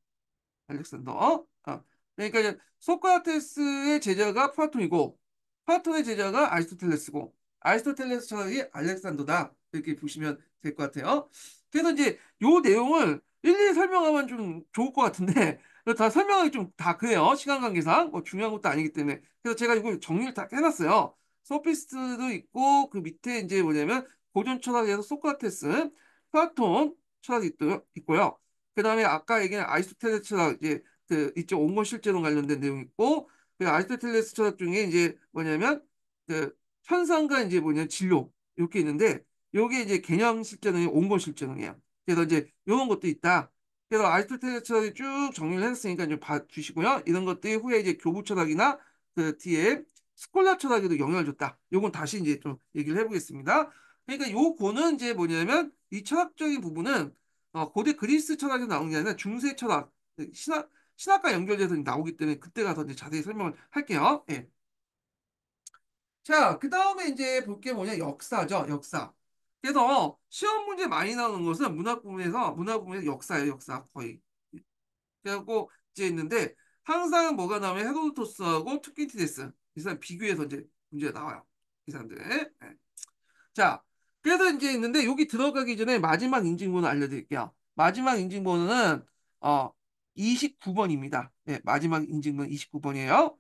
그러니까 이제 소크라테스의 제자가 플라톤이고 플라톤의 제자가 아리스토텔레스고 아리스토텔레스 철학이 알렉산더다. 이렇게 보시면 될 것 같아요. 그래서 이제 요 내용을 일일이 설명하면 좀 좋을 것 같은데 다 설명하기 좀 다 그래요. 시간 관계상 뭐 중요한 것도 아니기 때문에 그래서 제가 이거 정리를 다 해놨어요. 소피스트도 있고 그 밑에 이제 뭐냐면 고전 철학에서 소크라테스, 플라톤 철학이 있고요. 그다음에 아까 얘기한 아리스토텔레스 철학 이제 그 이쪽 온건 실제론 관련된 내용이 있고 그 아리스토텔레스 철학 중에 이제 뭐냐면 그 현상과 이제 뭐냐면 진로 이렇게 있는데 요게 이제 개념 실제론이 온건 실제론이에요. 그래서 이제 이런 것도 있다. 그래서 아리스토텔레스 철학이 쭉 정리를 했으니까 좀 봐주시고요. 이런 것들이 후에 이제 교부 철학이나 그 뒤에 스콜라 철학에도 영향을 줬다. 요건 다시 이제 좀 얘기를 해보겠습니다. 그러니까 요 고는 이제 뭐냐면 이 철학적인 부분은 고대 그리스 철학에서 나온 게 아니라 중세 철학, 신학과 연결돼서 나오기 때문에 그때 가서 이제 자세히 설명을 할게요. 예. 자, 그 다음에 이제 볼 게 뭐냐, 역사죠, 역사. 그래서 시험 문제 많이 나오는 것은 문학 부분에서 역사예요, 역사 거의. 그래갖고 이제 있는데 항상 뭐가 나오면 헤로도토스하고 투키디데스 이 사람 비교해서 이제 문제가 나와요. 이 사람들. 예. 자, 그래서 이제 있는데 여기 들어가기 전에 마지막 인증번호 알려드릴게요. 마지막 인증번호는 어 29번입니다. 네, 마지막 인증번호 29번이에요.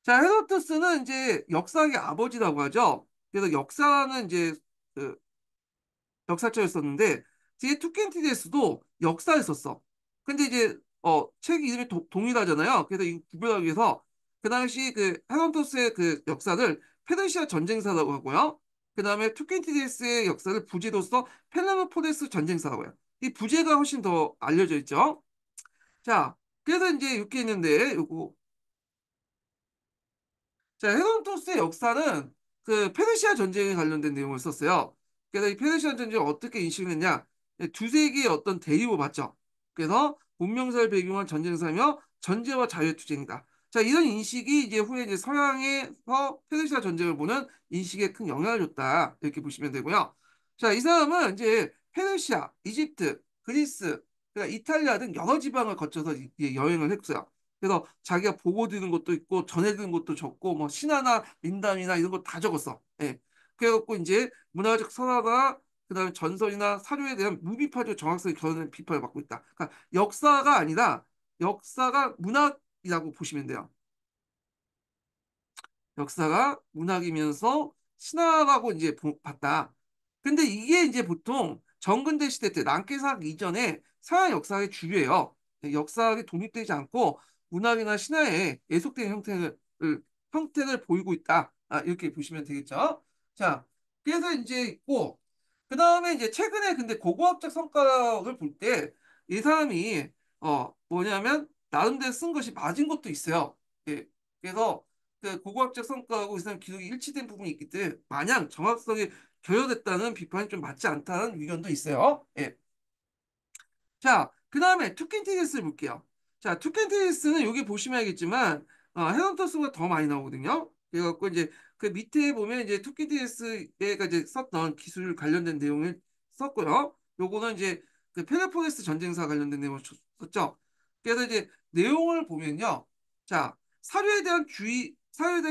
자, 헤로도트스는 이제 역사의 아버지라고 하죠. 그래서 역사는 이제 그 역사책을 썼는데 뒤에 투켄티데스도 역사를 썼어. 근데 이제 책 이름이 동일하잖아요. 그래서 이 구별하기 위해서 그 당시 그 헤로도트스의 그 역사를 페르시아 전쟁사라고 하고요. 그 다음에 투켄티데스의 역사를 부제로서 펠로포네스 전쟁사라고 해요. 이 부제가 훨씬 더 알려져 있죠. 자, 그래서 이제 이렇게 있는데 요거 자, 헤로도토스의 역사는 그 페르시아 전쟁에 관련된 내용을 썼어요. 그래서 이 페르시아 전쟁을 어떻게 인식을 했냐? 두세 개의 어떤 대립을 봤죠. 그래서 문명사를 배경한 전쟁사며 전제와 자유의 투쟁이다. 자, 이런 인식이 이제 후에 이제 서양에서 페르시아 전쟁을 보는 인식에 큰 영향을 줬다. 이렇게 보시면 되고요. 자, 이 사람은 이제 페르시아, 이집트, 그리스, 그러니까 이탈리아 등 여러 지방을 거쳐서 여행을 했어요. 그래서 자기가 보고 드는 것도 있고 전해 드는 것도 적고 뭐 신화나 민담이나 이런 거 다 적었어. 예. 그래갖고 이제 문화적 선화가 그다음에 전설이나 사료에 대한 무비판적 정확성이 겨루는 비판을 받고 있다. 그러니까 역사가 아니라 역사가 문학이라고 보시면 돼요. 역사가 문학이면서 신화라고 이제 봤다. 근데 이게 이제 보통 정근대 시대 때 랑케사학 이전에 서양 역사의 주류예요. 역사학이 독립되지 않고 문학이나 신화에 예속된 형태를 보이고 있다. 이렇게 보시면 되겠죠. 자, 그래서 이제 있고 그 다음에 이제 최근에 근데 고고학적 성과를 볼 때 이 사람이 뭐냐면 나름대로 쓴 것이 맞은 것도 있어요. 예. 그래서 그 고고학적 성과하고 이 사람 기록이 일치된 부분이 있기 때문에 마냥 정확성이 결여됐다는 비판이 좀 맞지 않다는 의견도 있어요. 예. 자, 그 다음에 투킨티디스를 볼게요. 자, 투킨티디스는 여기 보시면 알겠지만 헤론토스가 더 많이 나오거든요. 그래갖고 이제 그 밑에 보면 이제 투킨티디스가 이제 썼던 기술 관련된 내용을 썼고요. 요거는 이제 그 펠로포네스 전쟁사 관련된 내용을 썼죠. 그래서 이제 내용을 보면요. 자, 사료에 대한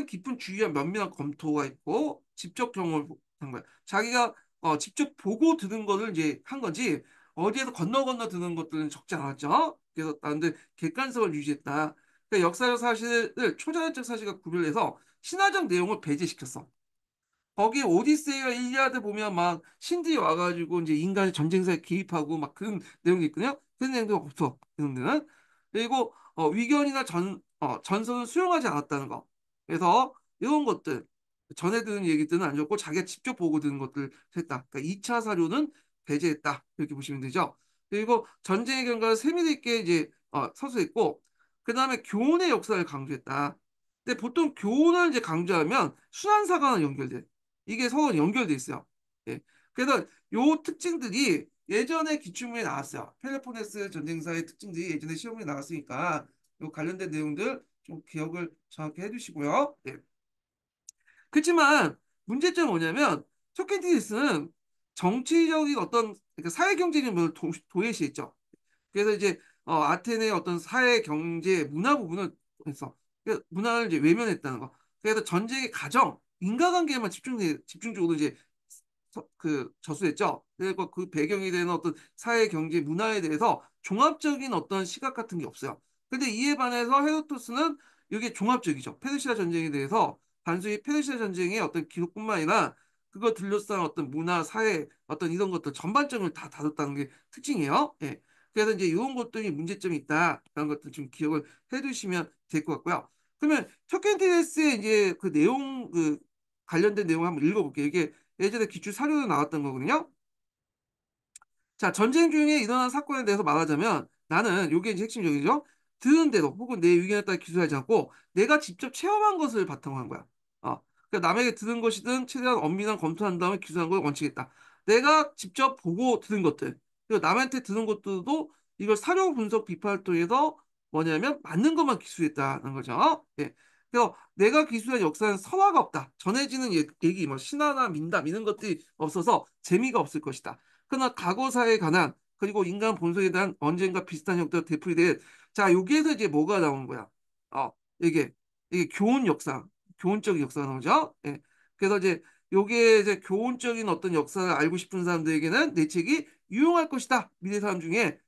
깊은 주의와 면밀한 검토가 있고 직접 경험을 한 거야. 자기가 직접 보고 들은 거를 이제 한 거지. 어디에서 건너 건너 드는 것들은 적지 않았죠. 그래서 나름대로 객관성을 유지했다. 그러니까 역사적 사실을 초자연적 사실과 구별해서 신화적 내용을 배제시켰어. 거기 오디세이와 일리아드 보면 막 신들이 와가지고 이제 인간의 전쟁사에 개입하고 막 그런 내용이 있거든요. 그런 내용도 없어. 이런 데는. 그리고 위견이나 전설은 수용하지 않았다는 거. 그래서 이런 것들 전해 들은 얘기들은 안 좋고 자기가 직접 보고 들은 것들 했다. 그러니까 2차 사료는 배제했다. 이렇게 보시면 되죠. 그리고 전쟁의 경과를 세밀히 있게 이제 서술했고 그 다음에 교훈의 역사를 강조했다. 근데 보통 교훈을 이제 강조하면 순환사관은 연결돼. 이게 서로 연결돼 있어요. 예. 그래서 요 특징들이 예전에 기출문에 나왔어요. 펠로포네스 전쟁사의 특징들이 예전에 시험에 나왔으니까 요 관련된 내용들 좀 기억을 정확히 해두시고요. 예. 그렇지만 문제점은 뭐냐면 소크라테스는 정치적인 어떤 그러니까 사회경제적인 걸 도외시했죠. 그래서 이제 아테네의 어떤 사회, 경제, 문화 부분을 해서 문화를 이제 외면했다는 거. 그래서 전쟁의 가정, 인과관계에만 집중적으로 이제 그 저수했죠. 그리고 그 배경이 되는 어떤 사회, 경제, 문화에 대해서 종합적인 어떤 시각 같은 게 없어요. 근데 이에 반해서 헤로토스는 이게 종합적이죠. 페르시아 전쟁에 대해서 단순히 페르시아 전쟁의 어떤 기록뿐만 아니라 그거 둘러싼 어떤 문화, 사회, 어떤 이런 것들 전반적으로 다 다뤘다는 게 특징이에요. 예. 그래서 이제 이런 것들이 문제점이 있다라는 것들 좀 기억을 해두시면 될 것 같고요. 그러면 터켄티데스의 이제 그 내용 그 관련된 내용 한번 읽어볼게요. 이게 예전에 기출 사료로 나왔던 거거든요. 자, 전쟁 중에 일어난 사건에 대해서 말하자면 나는 요게 이제 핵심적이죠. 들은 대로 혹은 내 의견에 따라 기술하지 않고 내가 직접 체험한 것을 바탕으로 한 거야. 그러니까 남에게 들은 것이든 최대한 엄밀한 검토한 다음에 기술한 걸 원칙이다. 내가 직접 보고 들은 것들 그리고 남한테 들은 것들도 이걸 사료 분석 비판을 통해서 뭐냐면 맞는 것만 기술했다는 거죠. 예. 그래서 내가 기술한 역사는 설화가 없다. 전해지는 얘기, 뭐 신화나 민담 이런 것들이 없어서 재미가 없을 것이다. 그러나 과거사에 관한 그리고 인간 본성에 대한 언젠가 비슷한 형태로 되풀이된 자 여기에서 이제 뭐가 나오는 거야? 어 이게 이게 교훈 역사, 교훈적인 역사가 나오죠. 예. 그래서 이제 요게 이제 교훈적인 어떤 역사를 알고 싶은 사람들에게는 내 책이 유용할 것이다. 미래 사람 중에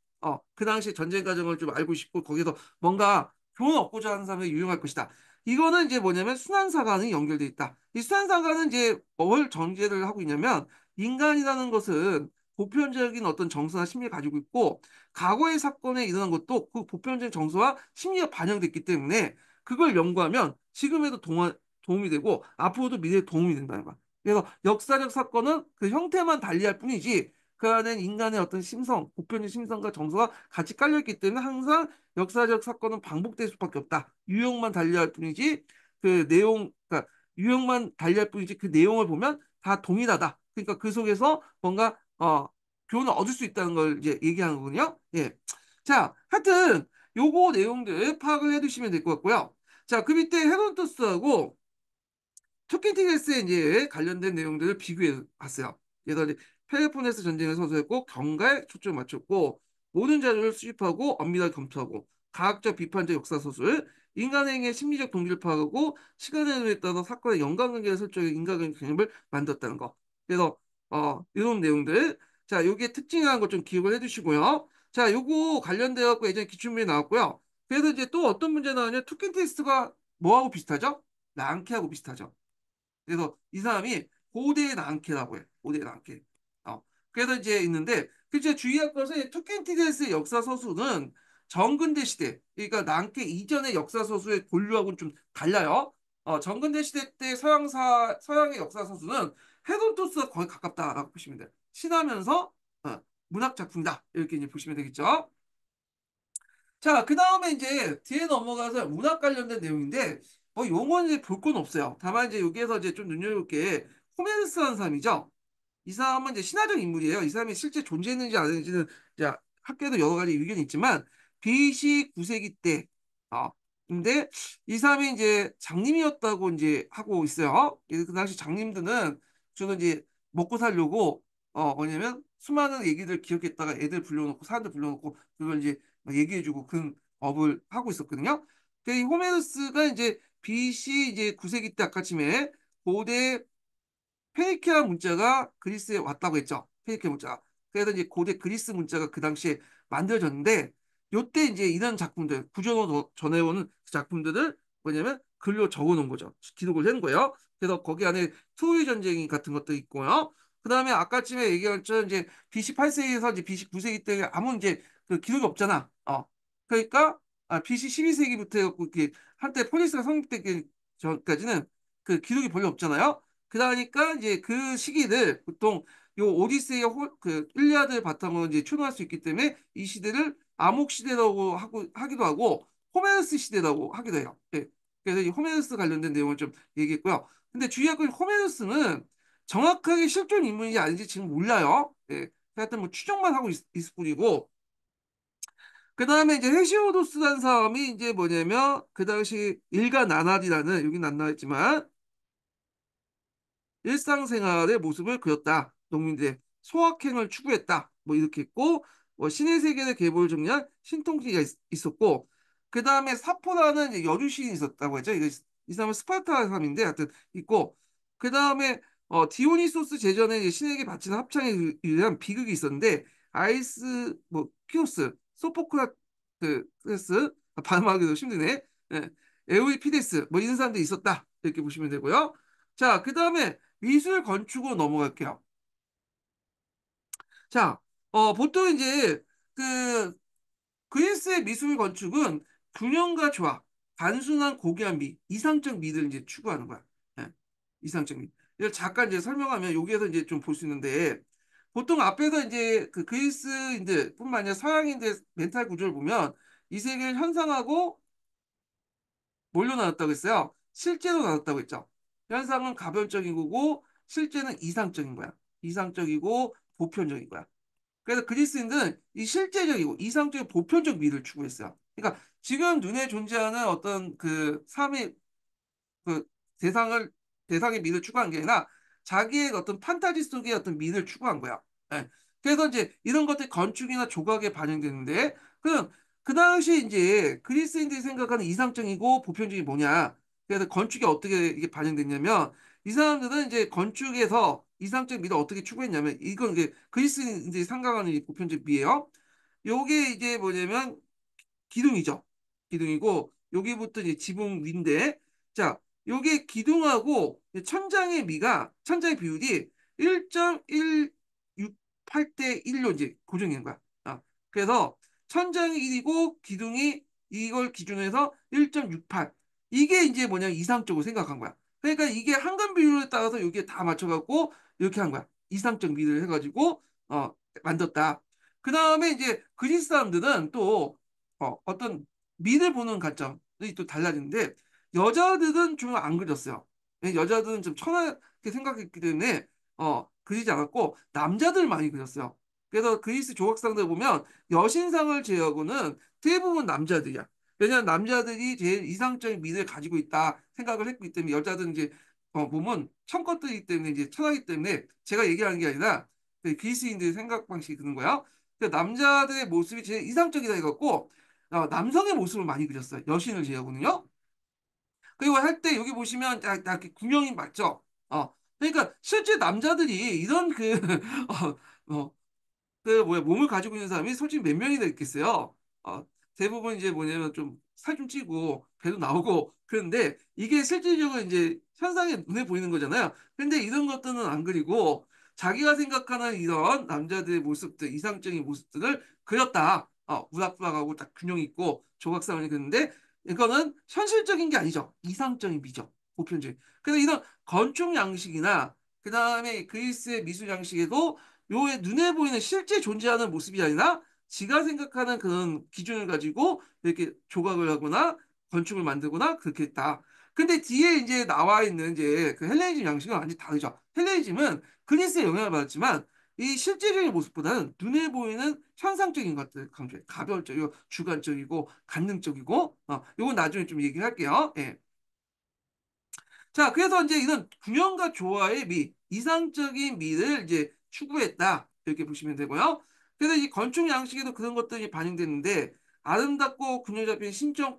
그 당시 전쟁 과정을 좀 알고 싶고 거기서 뭔가 교훈 얻고자 하는 사람에게 유용할 것이다. 이거는 이제 뭐냐면 순환사관이 연결돼 있다. 이 순환사관은 이제 뭘 전제를 하고 있냐면 인간이라는 것은 보편적인 어떤 정서나 심리를 가지고 있고 과거의 사건에 일어난 것도 그 보편적인 정서와 심리가 반영됐기 때문에 그걸 연구하면 지금에도 도움이 되고 앞으로도 미래에 도움이 된다는 거야. 그래서 역사적 사건은 그 형태만 달리할 뿐이지 그 안에 인간의 어떤 심성, 보편적 심성과 정서가 같이 깔려있기 때문에 항상 역사적 사건은 반복될 수밖에 없다. 유형만 달리할 뿐이지 그 내용, 그러니까 유형만 달리할 뿐이지 그 내용을 보면 다 동일하다. 그러니까 그 속에서 뭔가 교훈을 얻을 수 있다는 걸 이제 얘기하는 거거든요. 예. 자, 하여튼 요거 내용들 파악을 해두시면 될 것 같고요. 자, 그 밑에 헤론토스하고 투키디데스에 이제 관련된 내용들을 비교해 봤어요. 그래서 이제 펠로폰네스 전쟁을 서술했고 경가에 초점을 맞췄고 모든 자료를 수집하고 엄밀하게 검토하고 과학적 비판적 역사 서술, 인간행위의 심리적 동기를 파악하고 시간의 흐름에 따라 사건의 연관관계를 설정해 인간관계 개념을 만들었다는 거. 그래서 이런 내용들, 자, 요게 특징이라는 걸 좀 기억을 해두시고요. 자, 요거 관련돼 갖고 예전에 기출문제 나왔고요. 그래서 이제 또 어떤 문제 나왔냐? 투키 테스트가 뭐하고 비슷하죠? 랑케하고 비슷하죠. 그래서 이 사람이 고대 랑케라고 해요. 고대 랑케. 그래서 이제 있는데, 그제 주의할 것은 투켄티데스의 역사 서술은 정근대 시대, 그러니까 랑케 이전의 역사 서술의 본류하고는 좀 달라요. 정근대 시대 때 서양의 역사 서술은 헤로도트가 거의 가깝다라고 보시면 돼요. 친하면서 문학 작품이다. 이렇게 이제 보시면 되겠죠. 자, 그 다음에 이제 뒤에 넘어가서 문학 관련된 내용인데, 뭐 용어는 이제 볼 건 없어요. 다만 이제 여기에서 이제 좀 눈여볼 게 호메르스라는 사람이죠. 이 사람은 이제 신화적 인물이에요. 이 사람이 실제 존재했는지 안 했는지는 이제 학계도 여러 가지 의견이 있지만 BC 9세기 때, 근데 이 사람이 이제 장님이었다고 이제 하고 있어요. 그 당시 장님들은 주로 이제 먹고 살려고 뭐냐면 수많은 얘기들 기억했다가 애들 불러놓고 사람들 불러놓고 그걸 이제 막 얘기해주고 그런 업을 하고 있었거든요. 이 호메르스가 이제 BC 이제 9세기 때 아까쯤에 고대 페니키아 문자가 그리스에 왔다고 했죠. 페니키아 문자가. 그래서 이제 고대 그리스 문자가 그 당시에 만들어졌는데 요때 이제 이런 작품들 구조로 전해오는 그 작품들을 뭐냐면 글로 적어놓은 거죠. 기록을 한 거예요. 그래서 거기 안에 트로이 전쟁이 같은 것도 있고요. 그 다음에 아까쯤에 얘기한 것처럼 이제 BC 8세기에서 이제 BC 9세기 때 아무 이제 그 기록이 없잖아. 그러니까 BC 12세기부터 해갖고 이렇게 한때 폴리스가 성립되기 전까지는 그 기록이 별로 없잖아요. 그러니까 이제 그 시기를 보통 요 오디세이와 그 일리아드를 바탕으로 이제 추론할 수 있기 때문에 이 시대를 암흑 시대라고 하기도 하고 호메르스 시대라고 하기도 해요. 예. 그래서 이 호메르스 관련된 내용을 좀 얘기했고요. 근데 주의할 건 호메르스는 정확하게 실존 인물인지 아닌지 지금 몰라요. 예. 하여튼 뭐 추정만 하고 있을 뿐이고 그 다음에 이제 헤시오도스라는 사람이 이제 뭐냐면 그 당시 일가 나날이라는 여긴 안 나와있지만 일상생활의 모습을 그렸다. 농민들의 소확행을 추구했다. 뭐 이렇게 있고 뭐 신의 세계를 계보를 정리한 신통기가 있었고 그 다음에 사포라는 이제 여주시인이 있었다고 했죠. 이 사람은 스파르타 사람인데 하여튼 있고 그 다음에 디오니소스 제전에 이제 신에게 바치는 합창에 의한 비극이 있었는데 아이스 뭐 키오스 소포크라테스 발음하기도 힘드네. 예. 에우리피데스 뭐 이런 사람들이 있었다. 이렇게 보시면 되고요. 자, 그 다음에 미술 건축으로 넘어갈게요. 자, 보통 이제 그 그리스의 미술 건축은 균형과 조화, 단순한 고귀한 미, 이상적 미를 이제 추구하는 거야. 예, 이상적 미. 이걸 잠깐 이제 설명하면 여기에서 이제 좀 볼 수 있는데 보통 앞에서 이제 그 그리스인들 뿐만 아니라 서양인들 멘탈 구조를 보면 이 세계를 현상하고 뭘로 나눴다고 했어요? 실제로 나눴다고 했죠. 현상은 가변적인 거고 실제는 이상적인 거야. 이상적이고 보편적인 거야. 그래서 그리스인들은 이 실제적이고 이상적인 보편적 미를 추구했어요. 그러니까 지금 눈에 존재하는 어떤 그 삶의 그 대상을 대상의 미를 추구한 게 아니라 자기의 어떤 판타지 속의 어떤 미를 추구한 거야. 예. 그래서 이제 이런 것들이 건축이나 조각에 반영되는데 그 당시 이제 그리스인들이 생각하는 이상적이고 보편적이 뭐냐? 그래서 건축에 어떻게 이게 반영됐냐면 이 사람들은 이제 건축에서 이상적 미를 어떻게 추구했냐면 이건 이제 그리스인들이 생각하는 이 보편적 미예요. 요게 이제 뭐냐면 기둥이죠. 기둥이고 여기부터 이제 지붕 위인데 자, 요게 기둥하고 천장의 미가 천장의 비율이 1.168대 1로 이제 고정인 거야. 그래서 천장이 1이고 기둥이 이걸 기준으로 해서 1.68. 이게 이제 뭐냐 이상적으로 생각한 거야. 그러니까 이게 한간 비율에 따라서 이게 다 맞춰갖고 이렇게 한 거야. 이상적 미를 해가지고 만들었다. 그 다음에 이제 그리스 사람들은 또 어떤 미를 보는 관점이 또 달라지는데 여자들은 좀 안 그렸어요. 여자들은 좀 천하게 생각했기 때문에 그리지 않았고 남자들 많이 그렸어요. 그래서 그리스 조각상들 보면 여신상을 제외하고는 대부분 남자들이야. 왜냐하면 남자들이 제일 이상적인 미를 가지고 있다 생각을 했기 때문에 여자들은 이제 보면 천것들이기 때문에 이제 천하기 때문에 제가 얘기하는 게 아니라 그 그리스인들의 생각 방식이 그런 거야. 그 남자들의 모습이 제일 이상적이다 해갖고 남성의 모습을 많이 그렸어요. 여신을 제외하고는요. 그리고 할 때 여기 보시면 딱 이렇게 구형이 맞죠? 그러니까 실제 남자들이 이런 그 어, 어, 그 뭐야 몸을 가지고 있는 사람이 솔직히 몇 명이나 있겠어요. 대부분 이제 뭐냐면 좀 살 좀 찌고 배도 나오고 그런데 이게 실질적으로 이제 현상에 눈에 보이는 거잖아요. 근데 이런 것들은 안 그리고 자기가 생각하는 이런 남자들의 모습들, 이상적인 모습들을 그렸다. 우락부락하고 딱 균형 있고 조각상을 그렸는데 이거는 현실적인 게 아니죠. 이상적인 미죠. 보편적인. 그래서 이런 건축 양식이나 그 다음에 그리스의 미술 양식에도 요의 눈에 보이는 실제 존재하는 모습이 아니라 지가 생각하는 그런 기준을 가지고 이렇게 조각을 하거나 건축을 만들거나 그렇게 했다. 근데 뒤에 이제 나와 있는 이제 그 헬레니즘 양식은 완전히 다르죠. 헬레니즘은 그리스의 영향을 받았지만 이 실제적인 모습보다는 눈에 보이는 현상적인 것들 강조해. 가별적이고 주관적이고 간능적이고 요건 나중에 좀 얘기할게요. 예. 자, 그래서 이제 이런 균형과 조화의 미, 이상적인 미를 이제 추구했다. 이렇게 보시면 되고요. 그래서 이 건축 양식에도 그런 것들이 반영됐는데 아름답고 균형 잡힌 신적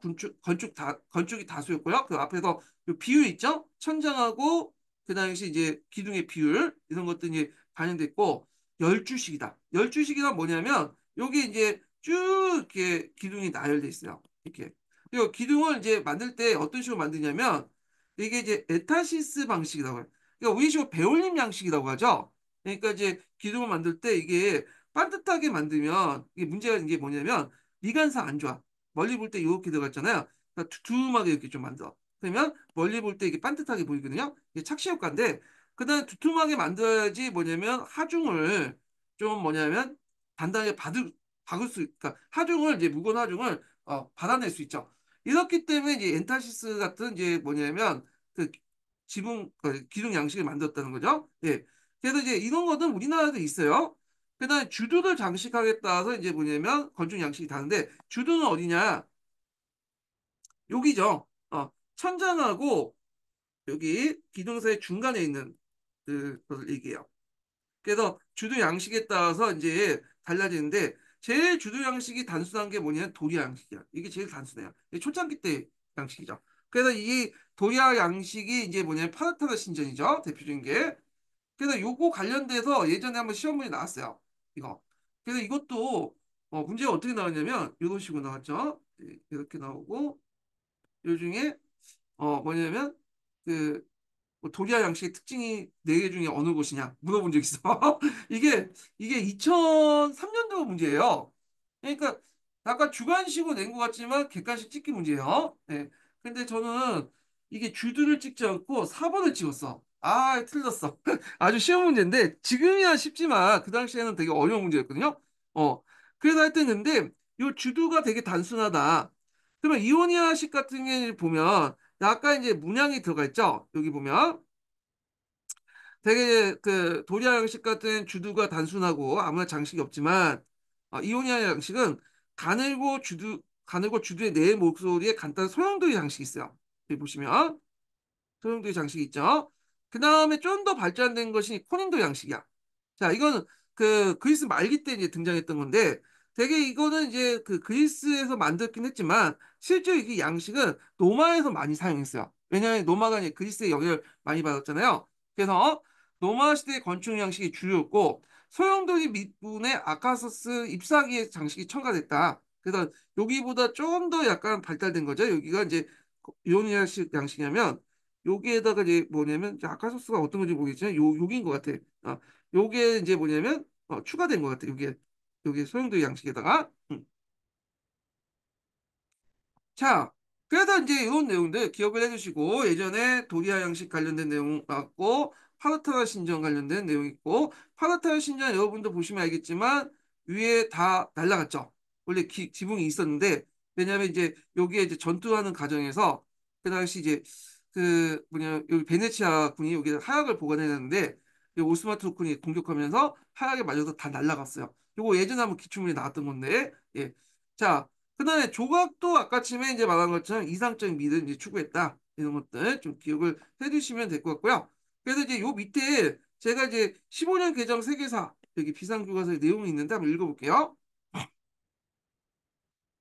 건축이 다수였고요. 그 앞에서 요 비율 있죠? 천장하고 그 당시 이제 기둥의 비율 이런 것들이 이제 반영됐고 열주식이다. 열주식이란 뭐냐면 여기 이제 쭉 이렇게 기둥이 나열돼 있어요. 이렇게. 그리고 기둥을 이제 만들 때 어떤 식으로 만드냐면 이게 이제 에타시스 방식이라고 해요. 그러니까 우리 식으로 배올림 양식이라고 하죠. 그러니까 이제 기둥을 만들 때 이게 반듯하게 만들면 이게 문제가 있는 게 뭐냐면 미관상 안 좋아. 멀리 볼 때 이렇게 들어갔잖아요. 그러니까 두툼하게 이렇게 좀 만들어. 그러면 멀리 볼 때 이게 반듯하게 보이거든요. 이게 착시 효과인데 그다음에 두툼하게 만들어야지 뭐냐면 하중을 좀 뭐냐면 단단하게 박을 수, 그러니까 하중을 이제 무거운 하중을 받아낼 수 있죠. 이렇기 때문에 이제 엔타시스 같은 이제 뭐냐면 그 기둥 양식을 만들었다는 거죠. 예. 그래서 이제 이런 것은 우리나라도 있어요. 그다음에 주도를 장식하겠다 해서 이제 뭐냐면 건축 양식이 다른데 주도는 어디냐? 여기죠. 천장하고 여기 기둥 사이 중간에 있는 그것을 얘기해요. 그래서 주도 양식에 따라서 이제 달라지는데 제일 주도 양식이 단순한 게 뭐냐면 도리아 양식이야. 이게 제일 단순해요. 이게 초창기 때 양식이죠. 그래서 이 도리아 양식이 이제 뭐냐면 파르타르 신전이죠. 대표적인 게. 그래서 요거 관련돼서 예전에 한번 시험 문제 나왔어요. 이거. 그래서 이것도 문제가 어떻게 나왔냐면 이런 식으로 나왔죠. 이렇게 나오고 요 중에 뭐냐면 그 도리아 양식의 특징이 네 개 중에 어느 곳이냐 물어본 적 있어. 이게 2003년도 문제예요. 그러니까 약간 주관식으로 낸 것 같지만 객관식 찍기 문제예요. 네. 근데 저는 이게 주두를 찍지 않고 4번을 찍었어. 틀렸어. 아주 쉬운 문제인데 지금이야 쉽지만 그 당시에는 되게 어려운 문제였거든요. 어. 그래서 하여튼 근데 이 주두가 되게 단순하다. 그러면 이오니아식 같은 경우 보면 약간 이제 문양이 들어가 있죠. 여기 보면 되게 그 도리아 양식 같은 주두가 단순하고 아무나 장식이 없지만 이오니아 양식은 가늘고 주두의 네 목소리에 간단한 소형돌이 장식이 있어요. 여기 보시면 소형돌이 장식이 있죠. 그 다음에 좀 더 발전된 것이 코닌도 양식이야. 자, 이거는 그 그리스 말기 때 이제 등장했던 건데 되게 이거는 이제 그 그리스에서 만들긴 했지만 실제로 이 양식은 로마에서 많이 사용했어요. 왜냐하면 로마가 이제 그리스의 영향을 많이 받았잖아요. 그래서 로마 시대의 건축 양식이 주요였고 소용돌이 밑분에 아카소스 잎사귀의 장식이 첨가됐다. 그래서 여기보다 좀 더 약간 발달된 거죠. 여기가 이제 이오니아식 양식이냐면 여기에다가 이제 뭐냐면 아카소스가 어떤 건지 모르겠지만 여기인 것 같아. 요게 이제 뭐냐면 추가된 것 같아. 요게 소용돌이 양식에다가. 자, 그래서 이제 이런 내용들 기억을 해주시고 예전에 도리아 양식 관련된 내용 나왔고 파르타나 신전 관련된 내용이 있고 파르타나 신전 여러분도 보시면 알겠지만 위에 다 날라갔죠. 원래 지붕이 있었는데 왜냐하면 이제 여기에 이제 전투하는 과정에서 그 당시 이제 그 뭐냐 여기 베네치아 군이 여기 하약을 보관해놨는데 이 오스만 투르크군이 공격하면서 하약에 맞아서 다 날라갔어요. 요거 예전에 한번 기출문에 나왔던 건데 예. 자, 그다음에 조각도 아까 쯤에 이제 말한 것처럼 이상적인 미를 이제 추구했다. 이런 것들 좀 기억을 해두시면 될 것 같고요. 그래서 이제 요 밑에 제가 이제 15년 개정 세계사 여기 비상교과서의 내용이 있는데 한번 읽어볼게요.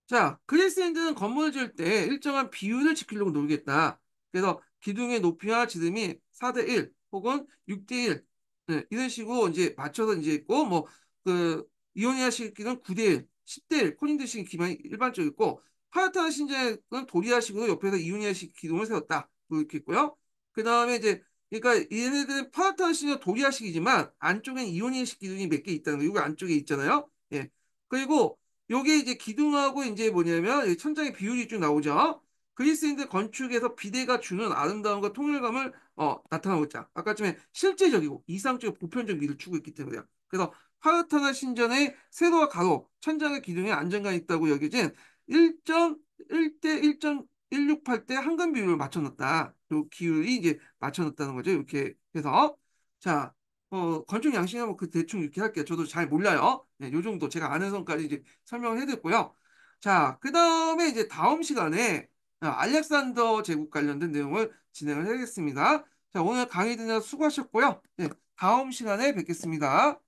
자, 그리스인들은 건물을 지을 때 일정한 비율을 지키려고 노력했다. 그래서 기둥의 높이와 지름이 4대 1 혹은 6대 1 네, 이런 식으로 이제 맞춰서 이제 있고 뭐 그 이오니아식 기둥은 9대 1, 10대 1, 코린드식 기반이 일반적이고 파르타나 신전은 도리아식으로 옆에서 이오니아식 기둥을 세웠다. 그렇게 있고요. 그 다음에 이제 그러니까 얘네들은 파르타나 신전 도리아식이지만 안쪽엔 이오니아식 기둥이 몇 개 있다는 거. 이거 안쪽에 있잖아요. 예. 그리고 요게 이제 기둥하고 이제 뭐냐면 이 천장의 비율이 쭉 나오죠. 그리스인들 건축에서 비대가 주는 아름다움과 통일감을 나타나고 있다. 아까 전에 실제적이고 이상적이고 보편적 미를 추구했기 때문에요. 그래서 파르타나 신전의 세로와 가로, 천장의 기둥에 안정감이 있다고 여겨진 1.1대 1.168대 한금 비율을 맞춰놨다. 요 기율이 이제 맞춰놨다는 거죠. 이렇게 해서 자 건축 양식하면 그 대충 이렇게 할게요. 저도 잘 몰라요. 네, 요 정도 제가 아는 선까지 이제 설명을 해드렸고요. 자, 그 다음에 이제 다음 시간에 알렉산더 제국 관련된 내용을 진행을 하겠습니다. 자, 오늘 강의 듣느라 수고하셨고요. 네, 다음 시간에 뵙겠습니다.